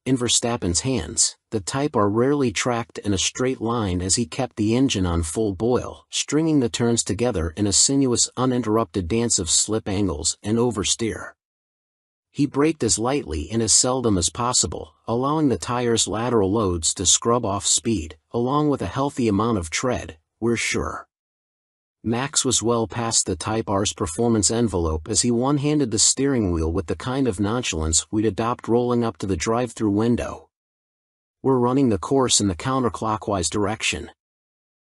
In Verstappen's hands, the Type R rarely tracked in a straight line as he kept the engine on full boil, stringing the turns together in a sinuous uninterrupted dance of slip angles and oversteer. He braked as lightly and as seldom as possible, allowing the tire's lateral loads to scrub off speed, along with a healthy amount of tread, we're sure. Max was well past the Type R's performance envelope as he one-handed the steering wheel with the kind of nonchalance we'd adopt rolling up to the drive-thru window. "We're running the course in the counterclockwise direction."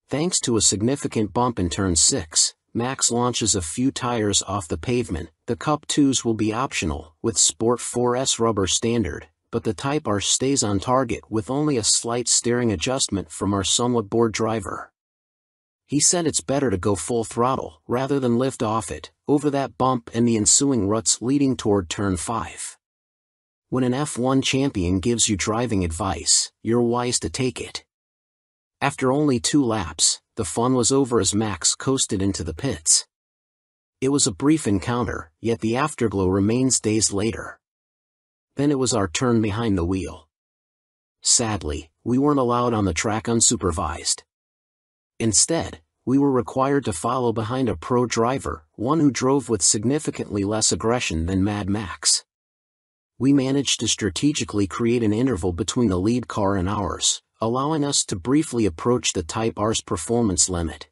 Thanks to a significant bump in turn 6, Max launches a few tires off the pavement. The Cup 2s will be optional, with Sport 4S rubber standard, but the Type R stays on target with only a slight steering adjustment from our somewhat bored driver. He said it's better to go full throttle rather than lift off it, over that bump and the ensuing ruts leading toward turn 5. When an F1 champion gives you driving advice, you're wise to take it. After only 2 laps, the fun was over as Max coasted into the pits. It was a brief encounter, yet the afterglow remains days later. Then it was our turn behind the wheel. Sadly, we weren't allowed on the track unsupervised. Instead, we were required to follow behind a pro driver, one who drove with significantly less aggression than Mad Max. We managed to strategically create an interval between the lead car and ours, allowing us to briefly approach the Type R's performance limit.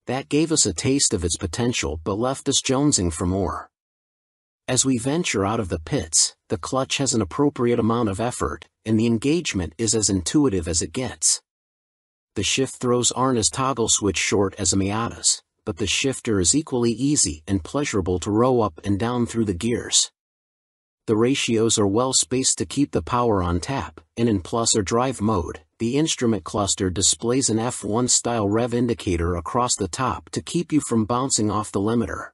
That gave us a taste of its potential but left us jonesing for more. As we venture out of the pits, the clutch has an appropriate amount of effort, and the engagement is as intuitive as it gets. The shift throws aren't as toggle switch short as a Miata's, but the shifter is equally easy and pleasurable to row up and down through the gears. The ratios are well spaced to keep the power on tap, and in plus or drive mode, the instrument cluster displays an F1-style rev indicator across the top to keep you from bouncing off the limiter.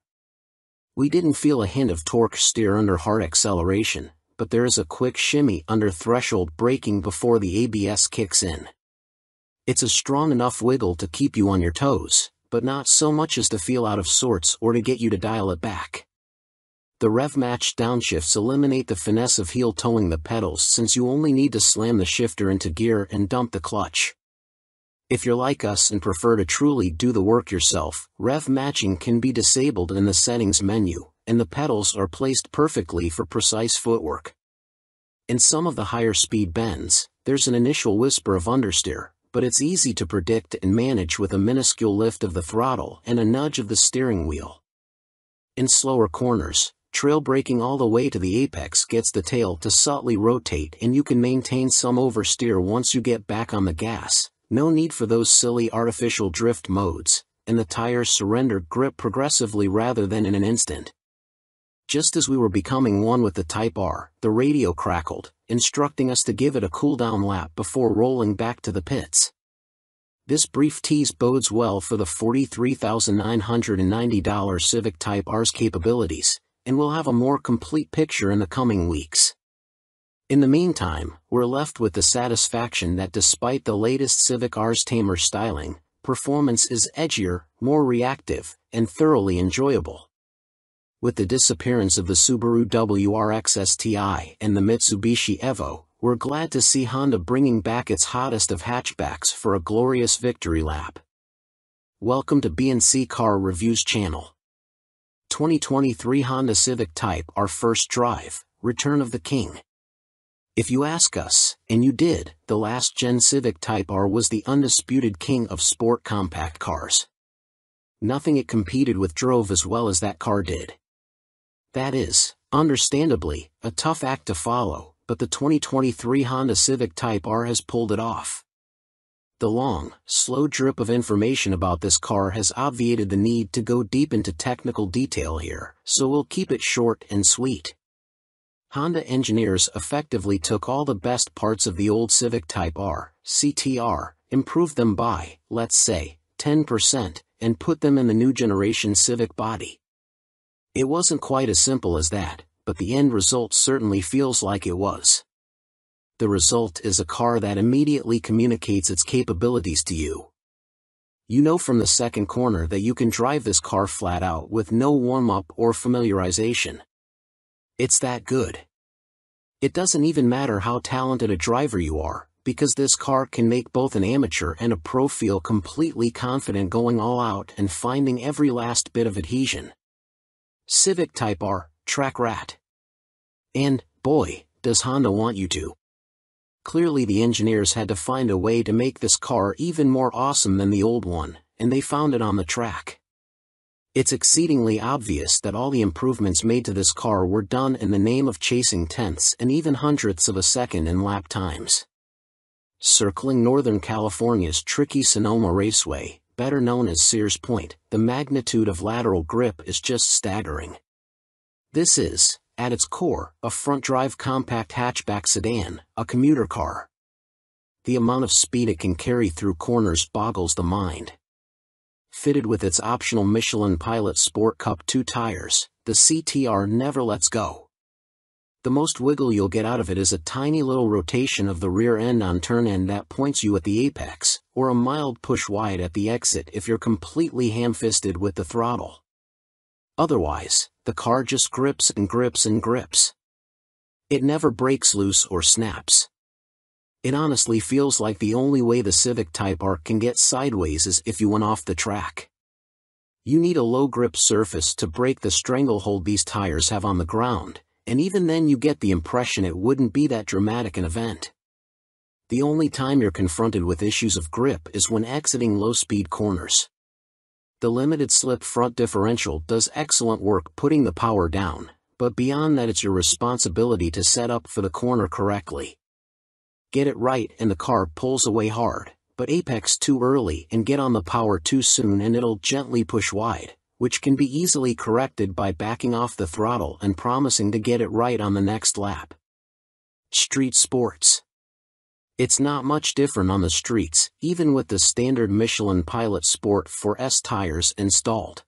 We didn't feel a hint of torque steer under hard acceleration, but there is a quick shimmy under threshold braking before the ABS kicks in. It's a strong enough wiggle to keep you on your toes, but not so much as to feel out of sorts or to get you to dial it back. The rev-matched downshifts eliminate the finesse of heel-toeing the pedals since you only need to slam the shifter into gear and dump the clutch. If you're like us and prefer to truly do the work yourself, rev matching can be disabled in the settings menu, and the pedals are placed perfectly for precise footwork. In some of the higher speed bends, there's an initial whisper of understeer, but it's easy to predict and manage with a minuscule lift of the throttle and a nudge of the steering wheel. In slower corners, trail braking all the way to the apex gets the tail to subtly rotate and you can maintain some oversteer once you get back on the gas. No need for those silly artificial drift modes, and the tires surrender grip progressively rather than in an instant. Just as we were becoming one with the Type R, the radio crackled, instructing us to give it a cool-down lap before rolling back to the pits. This brief tease bodes well for the $43,990 Civic Type R's capabilities, and we'll have a more complete picture in the coming weeks. In the meantime, we're left with the satisfaction that despite the latest Civic R's tamer styling, performance is edgier, more reactive, and thoroughly enjoyable. With the disappearance of the Subaru WRX STI and the Mitsubishi Evo, we're glad to see Honda bringing back its hottest of hatchbacks for a glorious victory lap. Welcome to B&C Car Reviews channel. 2023 Honda Civic Type R First Drive, Return of the King. If you ask us, and you did, the last-gen Civic Type R was the undisputed king of sport compact cars. Nothing it competed with drove as well as that car did. That is, understandably, a tough act to follow, but the 2023 Honda Civic Type R has pulled it off. The long, slow drip of information about this car has obviated the need to go deep into technical detail here, so we'll keep it short and sweet. Honda engineers effectively took all the best parts of the old Civic Type R, CTR, improved them by, let's say, 10%, and put them in the new generation Civic body. It wasn't quite as simple as that, but the end result certainly feels like it was. The result is a car that immediately communicates its capabilities to you. You know from the second corner that you can drive this car flat out with no warm-up or familiarization. It's that good. It doesn't even matter how talented a driver you are, because this car can make both an amateur and a pro feel completely confident going all out and finding every last bit of adhesion. Civic Type R, track rat. And, boy, does Honda want you to. Clearly the engineers had to find a way to make this car even more awesome than the old one, and they found it on the track. It's exceedingly obvious that all the improvements made to this car were done in the name of chasing tenths and even hundredths of a second in lap times. Circling Northern California's tricky Sonoma Raceway, better known as Sears Point, the magnitude of lateral grip is just staggering. This is, at its core, a front-drive compact hatchback sedan, a commuter car. The amount of speed it can carry through corners boggles the mind. Fitted with its optional Michelin Pilot Sport Cup 2 tires, the CTR never lets go. The most wiggle you'll get out of it is a tiny little rotation of the rear end on turn end that points you at the apex, or a mild push wide at the exit if you're completely ham-fisted with the throttle. Otherwise, the car just grips and grips and grips. It never breaks loose or snaps. It honestly feels like the only way the Civic Type R can get sideways is if you went off the track. You need a low grip surface to break the stranglehold these tires have on the ground, and even then you get the impression it wouldn't be that dramatic an event. The only time you're confronted with issues of grip is when exiting low-speed corners. The limited slip front differential does excellent work putting the power down, but beyond that it's your responsibility to set up for the corner correctly. Get it right and the car pulls away hard, but apex too early and get on the power too soon and it'll gently push wide, which can be easily corrected by backing off the throttle and promising to get it right on the next lap. Street sports. It's not much different on the streets, even with the standard Michelin Pilot Sport 4S tires installed.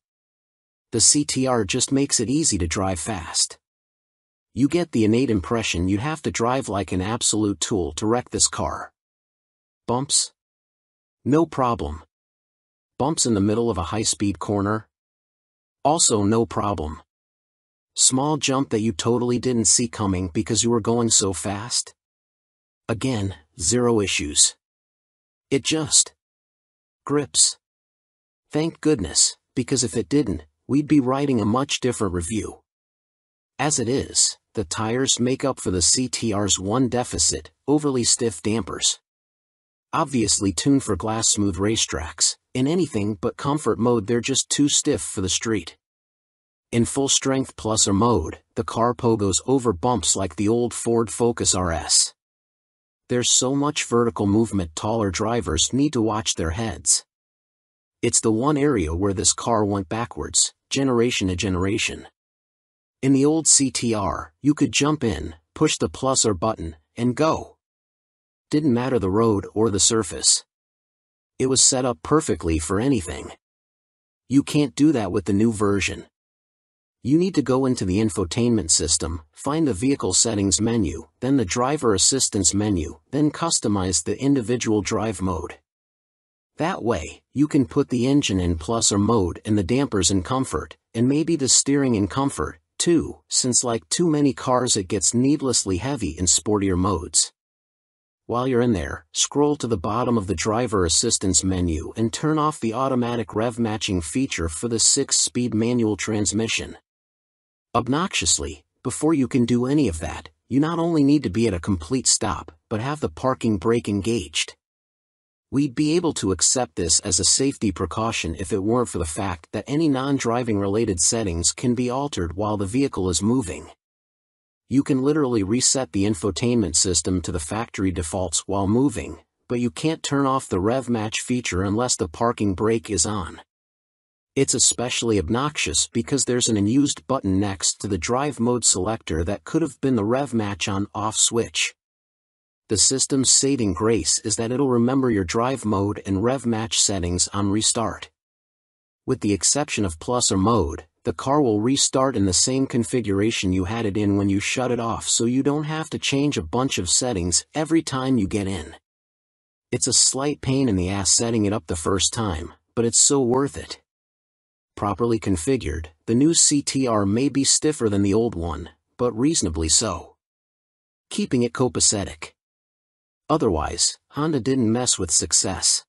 The CTR just makes it easy to drive fast. You get the innate impression you'd have to drive like an absolute tool to wreck this car. Bumps? No problem. Bumps in the middle of a high-speed corner? Also no problem. Small jump that you totally didn't see coming because you were going so fast? Again, zero issues. It just grips. Thank goodness, because if it didn't, we'd be writing a much different review. As it is, the tires make up for the CTR's one deficit, overly stiff dampers. Obviously tuned for glass-smooth racetracks, in anything but comfort mode they're just too stiff for the street. In full-strength plus or mode, the car pogos over bumps like the old Ford Focus RS. There's so much vertical movement taller drivers need to watch their heads. It's the one area where this car went backwards, generation to generation. In the old CTR, you could jump in, push the plus or button, and go. Didn't matter the road or the surface. It was set up perfectly for anything. You can't do that with the new version. You need to go into the infotainment system, find the vehicle settings menu, then the driver assistance menu, then customize the individual drive mode. That way, you can put the engine in plus or mode and the dampers in comfort, and maybe the steering in comfort, too, since like too many cars it gets needlessly heavy in sportier modes. While you're in there, scroll to the bottom of the driver assistance menu and turn off the automatic rev matching feature for the 6-speed manual transmission. Obnoxiously, before you can do any of that, you not only need to be at a complete stop, but have the parking brake engaged. We'd be able to accept this as a safety precaution if it weren't for the fact that any non-driving related settings can be altered while the vehicle is moving. You can literally reset the infotainment system to the factory defaults while moving, but you can't turn off the rev match feature unless the parking brake is on. It's especially obnoxious because there's an unused button next to the drive mode selector that could have been the rev match on/off switch. The system's saving grace is that it'll remember your drive mode and rev match settings on restart. With the exception of plus or mode, the car will restart in the same configuration you had it in when you shut it off, so you don't have to change a bunch of settings every time you get in. It's a slight pain in the ass setting it up the first time, but it's so worth it. Properly configured, the new CTR may be stiffer than the old one, but reasonably so, keeping it copacetic. Otherwise, Honda didn't mess with success.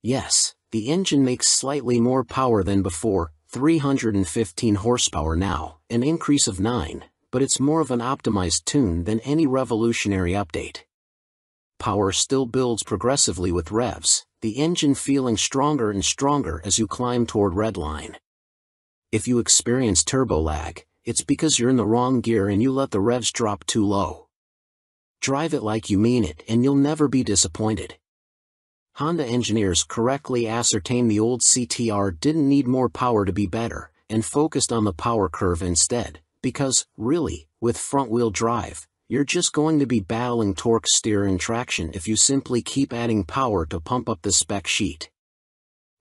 Yes, the engine makes slightly more power than before, 315 horsepower now, an increase of 9, but it's more of an optimized tune than any revolutionary update. Power still builds progressively with revs, the engine feeling stronger and stronger as you climb toward redline. If you experience turbo lag, it's because you're in the wrong gear and you let the revs drop too low. Drive it like you mean it and you'll never be disappointed. Honda engineers correctly ascertained the old CTR didn't need more power to be better, and focused on the power curve instead, because, really, with front-wheel drive, you're just going to be battling torque, steer and traction if you simply keep adding power to pump up the spec sheet.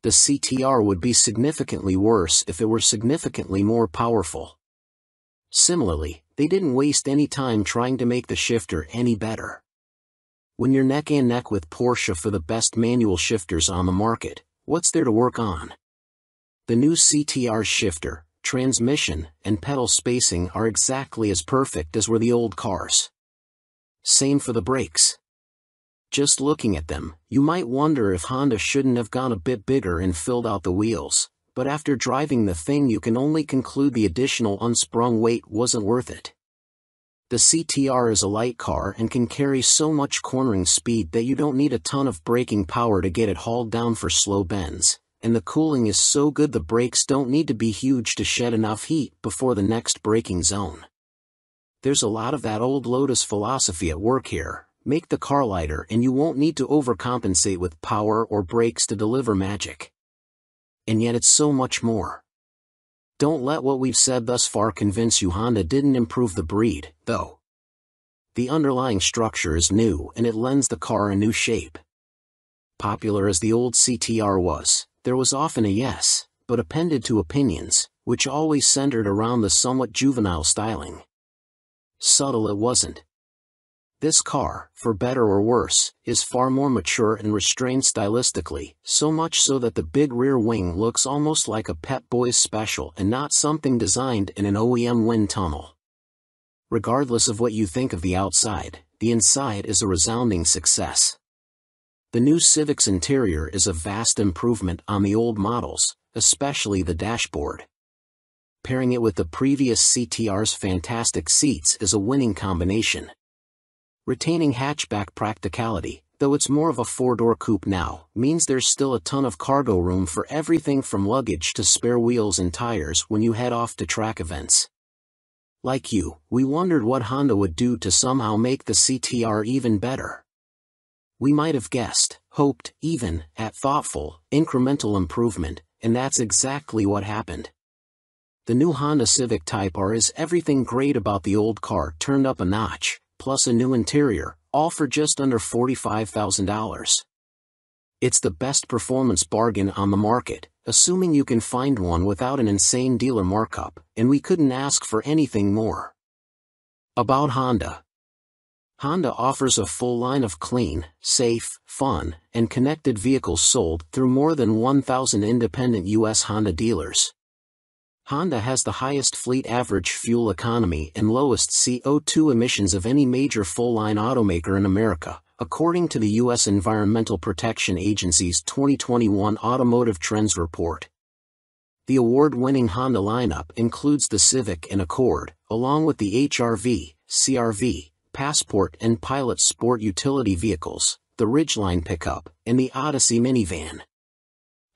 The CTR would be significantly worse if it were significantly more powerful. Similarly, they didn't waste any time trying to make the shifter any better. When you're neck and neck with Porsche for the best manual shifters on the market, what's there to work on? The new CTR's shifter, transmission, and pedal spacing are exactly as perfect as were the old cars. Same for the brakes. Just looking at them, you might wonder if Honda shouldn't have gone a bit bigger and filled out the wheels, but after driving the thing you can only conclude the additional unsprung weight wasn't worth it. The CTR is a light car and can carry so much cornering speed that you don't need a ton of braking power to get it hauled down for slow bends, and the cooling is so good the brakes don't need to be huge to shed enough heat before the next braking zone. There's a lot of that old Lotus philosophy at work here: make the car lighter and you won't need to overcompensate with power or brakes to deliver magic. And yet it's so much more. Don't let what we've said thus far convince you Honda didn't improve the breed, though. The underlying structure is new and it lends the car a new shape. Popular as the old CTR was, there was often a yes, but appended to opinions, which always centered around the somewhat juvenile styling. Subtle it wasn't. This car, for better or worse, is far more mature and restrained stylistically, so much so that the big rear wing looks almost like a Pep Boys special and not something designed in an OEM wind tunnel. Regardless of what you think of the outside, the inside is a resounding success. The new Civic's interior is a vast improvement on the old models, especially the dashboard. Pairing it with the previous CTR's fantastic seats is a winning combination. Retaining hatchback practicality, though it's more of a four-door coupe now, means there's still a ton of cargo room for everything from luggage to spare wheels and tires when you head off to track events. Like you, we wondered what Honda would do to somehow make the CTR even better. We might have guessed, hoped, even, at thoughtful, incremental improvement, and that's exactly what happened. The new Honda Civic Type R is everything great about the old car turned up a notch, plus a new interior, all for just under $45,000. It's the best performance bargain on the market, assuming you can find one without an insane dealer markup, and we couldn't ask for anything more. About Honda. Honda offers a full line of clean, safe, fun, and connected vehicles sold through more than 1,000 independent U.S. Honda dealers. Honda has the highest fleet average fuel economy and lowest CO2 emissions of any major full-line automaker in America, according to the U.S. Environmental Protection Agency's 2021 Automotive Trends Report. The award-winning Honda lineup includes the Civic and Accord, along with the HR-V, CR-V, Passport and Pilot sport utility vehicles, the Ridgeline pickup, and the Odyssey minivan.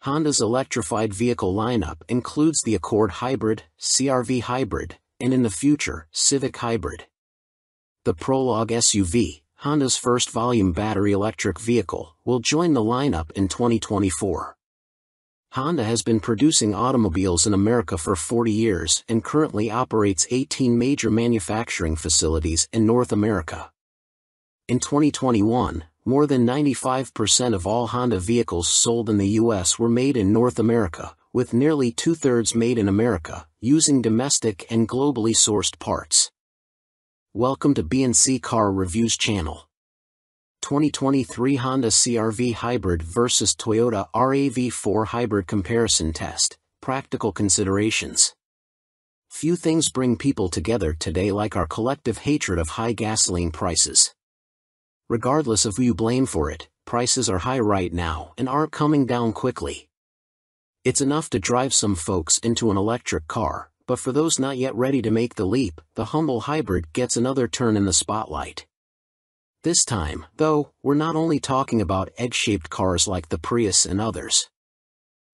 Honda's electrified vehicle lineup includes the Accord Hybrid, CR-V Hybrid, and in the future, Civic Hybrid. The Prologue SUV, Honda's first volume battery electric vehicle, will join the lineup in 2024. Honda has been producing automobiles in America for 40 years and currently operates 18 major manufacturing facilities in North America. In 2021, more than 95% of all Honda vehicles sold in the U.S. were made in North America, with nearly two-thirds made in America, using domestic and globally sourced parts. Welcome to B&C Car Reviews channel. 2023 Honda CR-V Hybrid vs Toyota RAV4 Hybrid Comparison Test, Practical Considerations. Few things bring people together today like our collective hatred of high gasoline prices. Regardless of who you blame for it, prices are high right now and aren't coming down quickly. It's enough to drive some folks into an electric car, but for those not yet ready to make the leap, the humble hybrid gets another turn in the spotlight. This time, though, we're not only talking about egg-shaped cars like the Prius and others.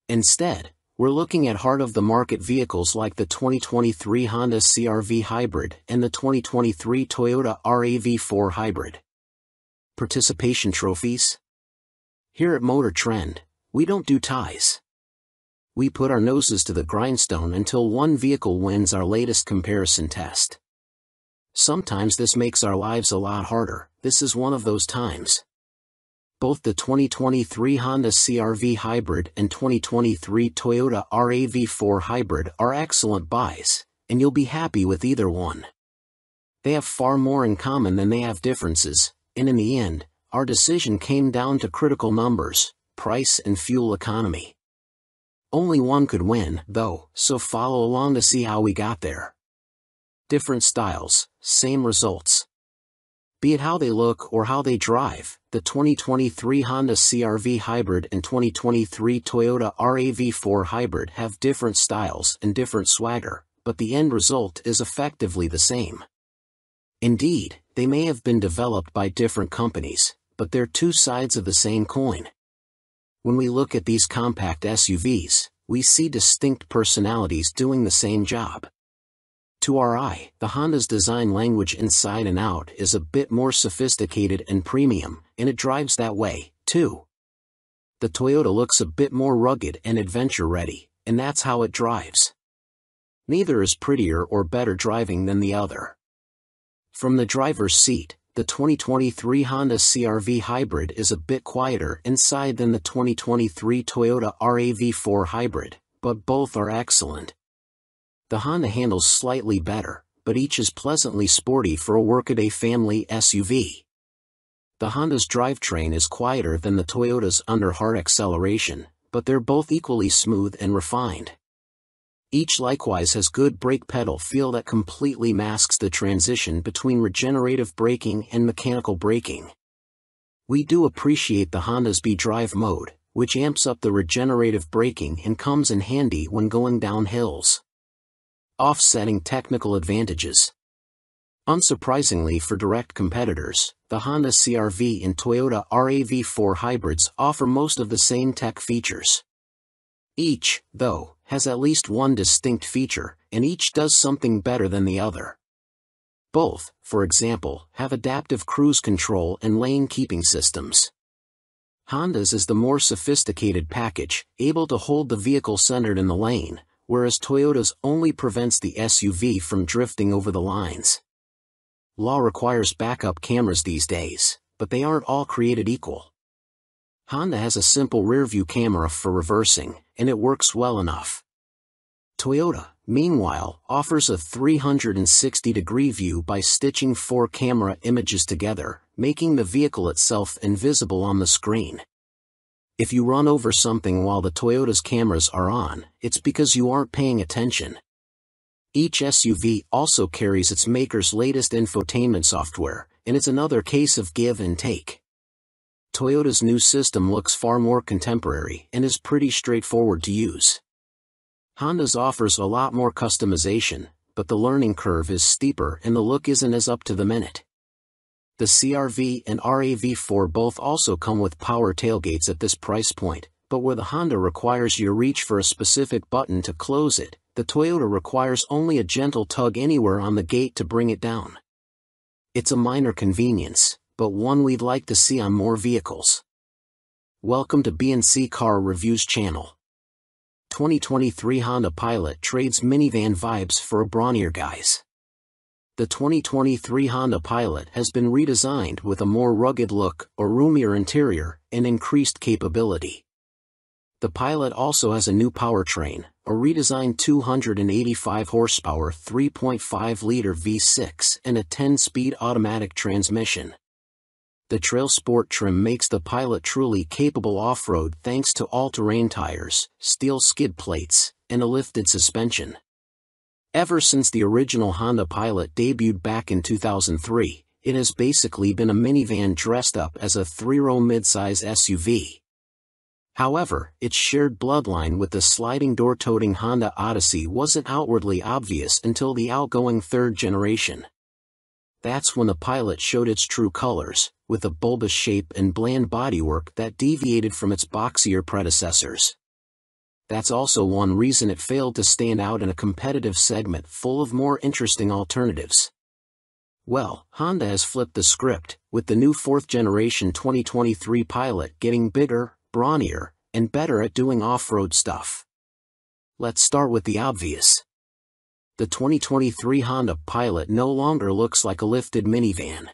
Instead, We're looking at heart-of-the-market vehicles like the 2023 Honda CR-V Hybrid and the 2023 Toyota RAV4 Hybrid. Participation trophies? Here at Motor Trend, we don't do ties. We put our noses to the grindstone until one vehicle wins our latest comparison test. Sometimes this makes our lives a lot harder. This is one of those times. Both the 2023 Honda CR-V Hybrid and 2023 Toyota RAV4 Hybrid are excellent buys, and you'll be happy with either one. They have far more in common than they have differences, and in the end, our decision came down to critical numbers, price and fuel economy. Only one could win, though, so follow along to see how we got there. Different styles, same results. Be it how they look or how they drive, the 2023 Honda CR-V Hybrid and 2023 Toyota RAV4 Hybrid have different styles and different swagger, but the end result is effectively the same. Indeed, they may have been developed by different companies, but they're two sides of the same coin. When we look at these compact SUVs, we see distinct personalities doing the same job. To our eye, the Honda's design language inside and out is a bit more sophisticated and premium, and it drives that way, too. The Toyota looks a bit more rugged and adventure-ready, and that's how it drives. Neither is prettier or better driving than the other. From the driver's seat, the 2023 Honda CR-V Hybrid is a bit quieter inside than the 2023 Toyota RAV4 Hybrid, but both are excellent. The Honda handles slightly better, but each is pleasantly sporty for a workaday family SUV. The Honda's drivetrain is quieter than the Toyota's under hard acceleration, but they're both equally smooth and refined. Each likewise has good brake pedal feel that completely masks the transition between regenerative braking and mechanical braking. We do appreciate the Honda's B-Drive mode, which amps up the regenerative braking and comes in handy when going down hills. Offsetting technical advantages. Unsurprisingly for direct competitors, the Honda CR-V and Toyota RAV4 hybrids offer most of the same tech features. Each, though, has at least one distinct feature, and each does something better than the other. Both, for example, have adaptive cruise control and lane keeping systems. Honda's is the more sophisticated package, able to hold the vehicle centered in the lane, whereas Toyota's only prevents the SUV from drifting over the lines. Law requires backup cameras these days, but they aren't all created equal. Honda has a simple rear-view camera for reversing, and it works well enough. Toyota, meanwhile, offers a 360-degree view by stitching 4 camera images together, making the vehicle itself invisible on the screen. If you run over something while the Toyota's cameras are on, it's because you aren't paying attention. Each SUV also carries its maker's latest infotainment software, and it's another case of give and take. Toyota's new system looks far more contemporary and is pretty straightforward to use. Honda's offers a lot more customization, but the learning curve is steeper and the look isn't as up to the minute. The CR-V and RAV4 both also come with power tailgates at this price point, but where the Honda requires you to reach for a specific button to close it, the Toyota requires only a gentle tug anywhere on the gate to bring it down. It's a minor convenience, but one we'd like to see on more vehicles. Welcome to B&C Car Reviews channel. 2023 Honda Pilot trades minivan vibes for a brawnier guise. The 2023 Honda Pilot has been redesigned with a more rugged look, a roomier interior, and increased capability. The Pilot also has a new powertrain, a redesigned 285 horsepower 3.5-liter V6 and a 10-speed automatic transmission. The Trail Sport trim makes the Pilot truly capable off-road thanks to all-terrain tires, steel skid plates, and a lifted suspension. Ever since the original Honda Pilot debuted back in 2003, it has basically been a minivan dressed up as a 3-row midsize SUV. However, its shared bloodline with the sliding door-toting Honda Odyssey wasn't outwardly obvious until the outgoing third generation. That's when the Pilot showed its true colors, with a bulbous shape and bland bodywork that deviated from its boxier predecessors. That's also one reason it failed to stand out in a competitive segment full of more interesting alternatives. Well, Honda has flipped the script, with the new 4th generation 2023 Pilot getting bigger, brawnier, and better at doing off-road stuff. Let's start with the obvious. The 2023 Honda Pilot no longer looks like a lifted minivan.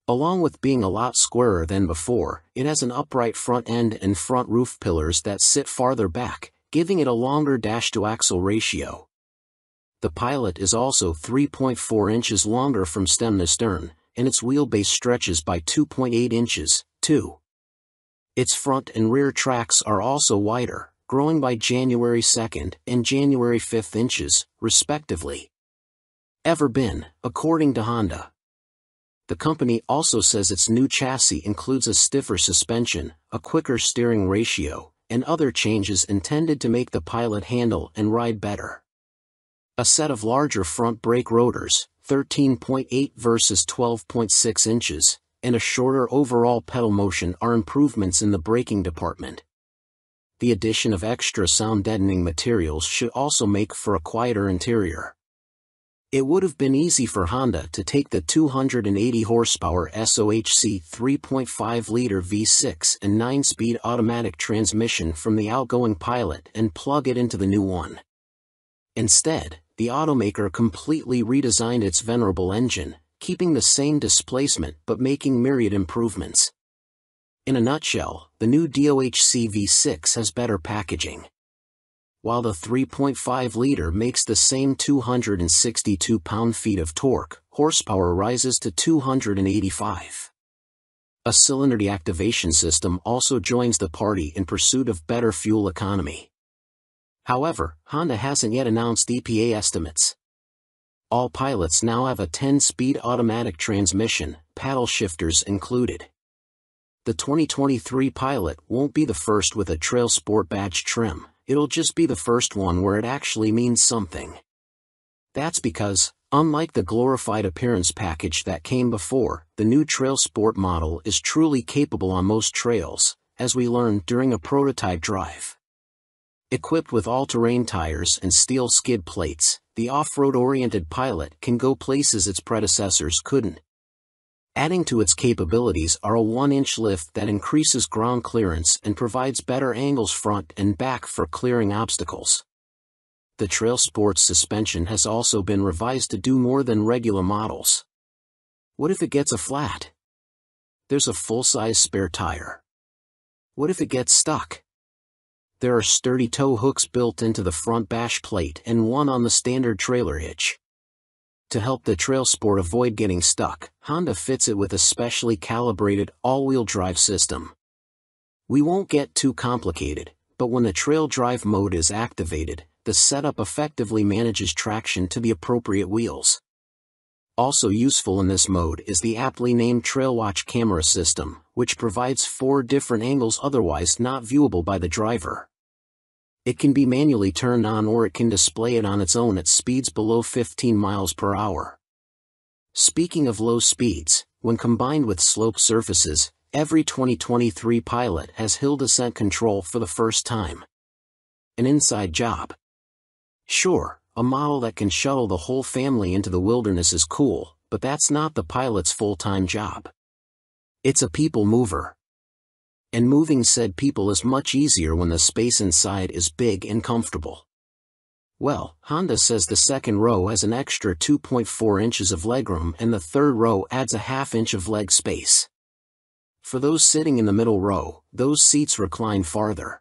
Along with being a lot squarer than before, it has an upright front end and front roof pillars that sit farther back, giving it a longer dash-to-axle ratio. The Pilot is also 3.4 inches longer from stem to stern, and its wheelbase stretches by 2.8 inches, too. Its front and rear tracks are also wider, growing by January 2nd and January 5th inches, respectively. Ever been, according to Honda. The company also says its new chassis includes a stiffer suspension, a quicker steering ratio, and other changes intended to make the Pilot handle and ride better. A set of larger front brake rotors, 13.8 versus 12.6 inches, and a shorter overall pedal motion are improvements in the braking department. The addition of extra sound-deadening materials should also make for a quieter interior. It would have been easy for Honda to take the 280 horsepower SOHC 3.5-liter V6 and 9-speed automatic transmission from the outgoing Pilot and plug it into the new one. Instead, the automaker completely redesigned its venerable engine, keeping the same displacement but making myriad improvements. In a nutshell, the new DOHC V6 has better packaging. While the 3.5-liter makes the same 262 pound-feet of torque, horsepower rises to 285. A cylinder deactivation system also joins the party in pursuit of better fuel economy. However, Honda hasn't yet announced EPA estimates. All Pilots now have a 10-speed automatic transmission, paddle shifters included. The 2023 Pilot won't be the first with a Trail Sport badge trim. It'll just be the first one where it actually means something. That's because, unlike the glorified appearance package that came before, the new Trail Sport model is truly capable on most trails, as we learned during a prototype drive. Equipped with all-terrain tires and steel skid plates, the off-road-oriented Pilot can go places its predecessors couldn't. Adding to its capabilities are a 1-inch lift that increases ground clearance and provides better angles front and back for clearing obstacles. The Trail Sport's suspension has also been revised to do more than regular models. What if it gets a flat? There's a full-size spare tire. What if it gets stuck? There are sturdy tow hooks built into the front bash plate and one on the standard trailer hitch. To help the Trail Sport avoid getting stuck, Honda fits it with a specially calibrated all-wheel drive system. We won't get too complicated, but when the Trail Drive mode is activated, the setup effectively manages traction to the appropriate wheels. Also useful in this mode is the aptly named TrailWatch camera system, which provides 4 different angles otherwise not viewable by the driver. It can be manually turned on or it can display it on its own at speeds below 15 miles per hour. Speaking of low speeds, when combined with sloped surfaces, every 2023 Pilot has hill descent control for the first time. An inside job. Sure, a model that can shuttle the whole family into the wilderness is cool, but that's not the Pilot's full-time job. It's a people mover. And moving said people is much easier when the space inside is big and comfortable. Well, Honda says the second row has an extra 2.4 inches of legroom and the third row adds a ½ inch of leg space. For those sitting in the middle row, those seats recline farther.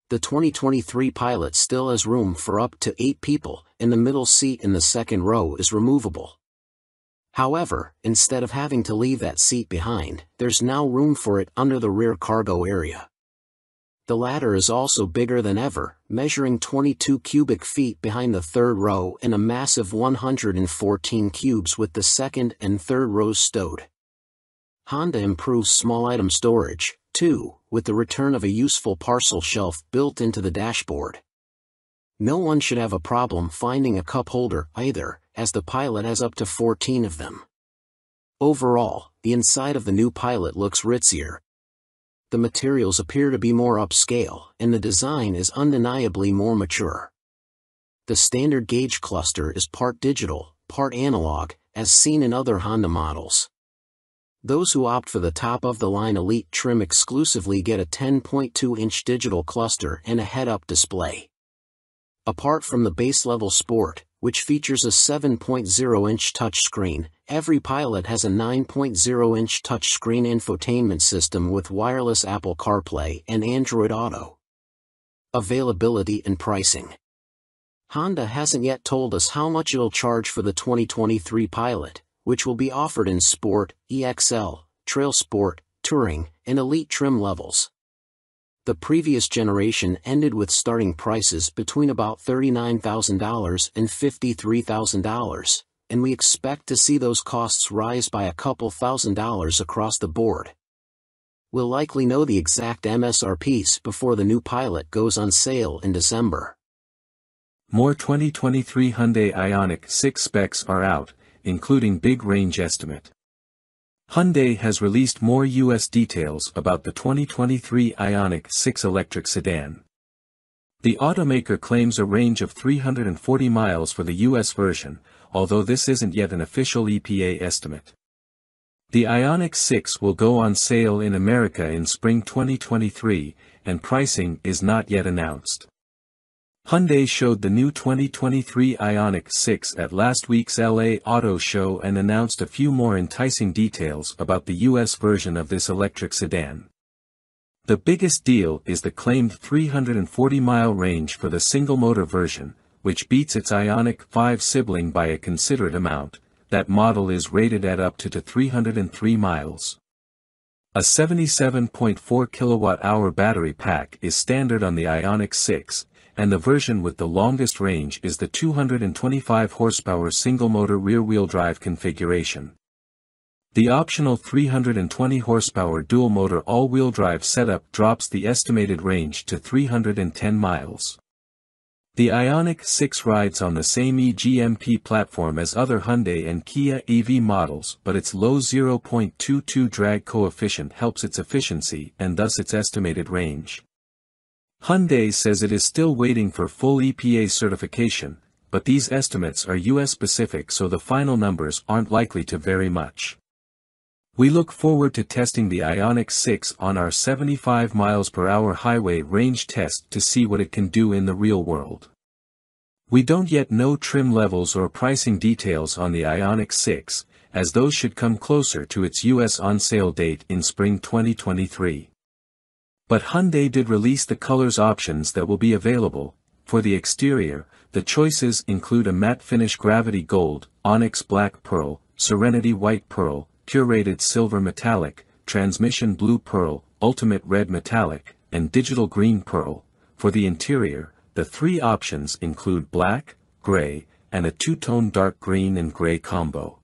The 2023 Pilot still has room for up to 8 people, and the middle seat in the second row is removable. However, instead of having to leave that seat behind, there's now room for it under the rear cargo area. The latter is also bigger than ever, measuring 22 cubic feet behind the third row and a massive 114 cubes with the second and third rows stowed. Honda improves small item storage, too, with the return of a useful parcel shelf built into the dashboard. No one should have a problem finding a cup holder either, as the Pilot has up to 14 of them. Overall, the inside of the new Pilot looks ritzier. the materials appear to be more upscale, and the design is undeniably more mature. The standard gauge cluster is part digital, part analog, as seen in other Honda models. Those who opt for the top-of-the-line Elite trim exclusively get a 10.2-inch digital cluster and a head-up display. Apart from the base-level Sport, which features a 7.0-inch touchscreen, every Pilot has a 9.0-inch touchscreen infotainment system with wireless Apple CarPlay and Android Auto. Availability and pricing. Honda hasn't yet told us how much it'll charge for the 2023 Pilot, which will be offered in Sport, EXL, Trail Sport, Touring, and Elite trim levels. The previous generation ended with starting prices between about $39,000 and $53,000, and we expect to see those costs rise by a couple $1,000s across the board. We'll likely know the exact MSRPs before the new Pilot goes on sale in December. More 2023 Hyundai Ioniq 6 specs are out, including big range estimate. Hyundai has released more U.S. details about the 2023 Ioniq 6 electric sedan. The automaker claims a range of 340 miles for the U.S. version, although this isn't yet an official EPA estimate. The Ioniq 6 will go on sale in America in spring 2023, and pricing is not yet announced. Hyundai showed the new 2023 Ioniq 6 at last week's LA Auto Show and announced a few more enticing details about the US version of this electric sedan. The biggest deal is the claimed 340-mile range for the single-motor version, which beats its Ioniq 5 sibling by a considerate amount. That model is rated at up to 303 miles. A 77.4 kilowatt-hour battery pack is standard on the Ioniq 6, and the version with the longest range is the 225 horsepower single-motor rear-wheel drive configuration. The optional 320 horsepower dual-motor all-wheel drive setup drops the estimated range to 310 miles. The Ioniq 6 rides on the same eGMP platform as other Hyundai and Kia EV models, but its low 0.22 drag coefficient helps its efficiency and thus its estimated range. Hyundai says it is still waiting for full EPA certification, but these estimates are US-specific, so the final numbers aren't likely to vary much. We look forward to testing the Ioniq 6 on our 75 miles per hour highway range test to see what it can do in the real world. We don't yet know trim levels or pricing details on the Ioniq 6, as those should come closer to its US on-sale date in spring 2023. But Hyundai did release the colors options that will be available. For the exterior, the choices include a matte finish gravity gold, onyx black pearl, serenity white pearl, curated silver metallic, transmission blue pearl, ultimate red metallic, and digital green pearl. For the interior, the three options include black, gray, and a two-tone dark green and gray combo.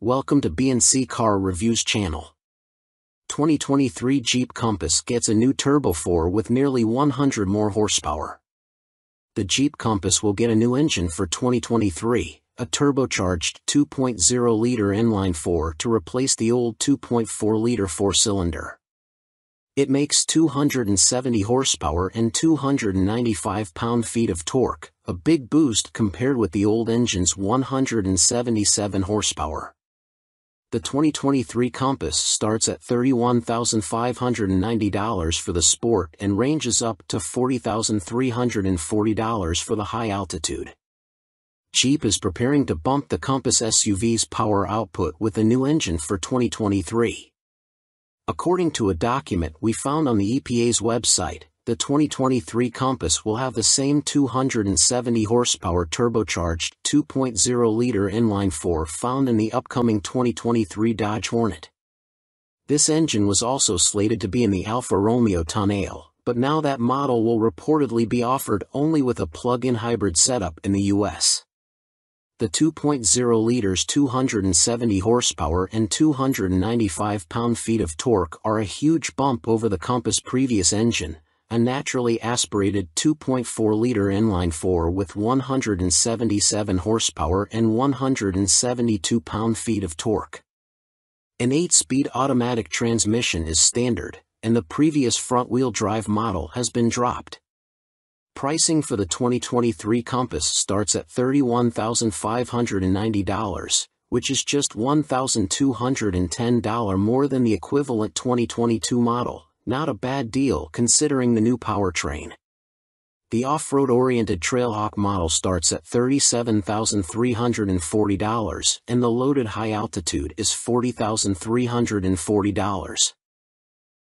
Welcome to B&C Car Reviews channel. 2023 Jeep Compass gets a new Turbo 4 with nearly 100 more horsepower. The Jeep Compass will get a new engine for 2023, a turbocharged 2.0-liter inline-4 to replace the old 2.4-liter four-cylinder. It makes 270 horsepower and 295 pound-feet of torque, a big boost compared with the old engine's 177 horsepower. The 2023 Compass starts at $31,590 for the Sport and ranges up to $40,340 for the high altitude. Jeep is preparing to bump the Compass SUV's power output with a new engine for 2023. According to a document we found on the EPA's website, the 2023 Compass will have the same 270 horsepower turbocharged 2.0-liter inline-4 found in the upcoming 2023 Dodge Hornet. This engine was also slated to be in the Alfa Romeo Tonale, but now that model will reportedly be offered only with a plug-in hybrid setup in the US. The 2.0 liters 270 horsepower and 295 pound-feet of torque are a huge bump over the Compass' previous engine, a naturally aspirated 2.4-liter inline-4 with 177 horsepower and 172 pound-feet of torque. An 8-speed automatic transmission is standard, and the previous front-wheel drive model has been dropped. Pricing for the 2023 Compass starts at $31,590, which is just $1,210 more than the equivalent 2022 model. Not a bad deal considering the new powertrain. The off-road oriented Trailhawk model starts at $37,340, and the loaded high altitude is $40,340.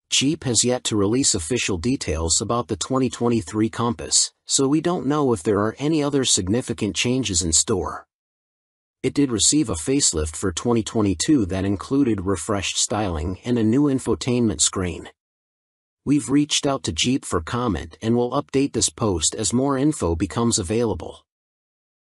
Jeep has yet to release official details about the 2023 Compass, so we don't know if there are any other significant changes in store. It did receive a facelift for 2022 that included refreshed styling and a new infotainment screen. We've reached out to Jeep for comment and will update this post as more info becomes available.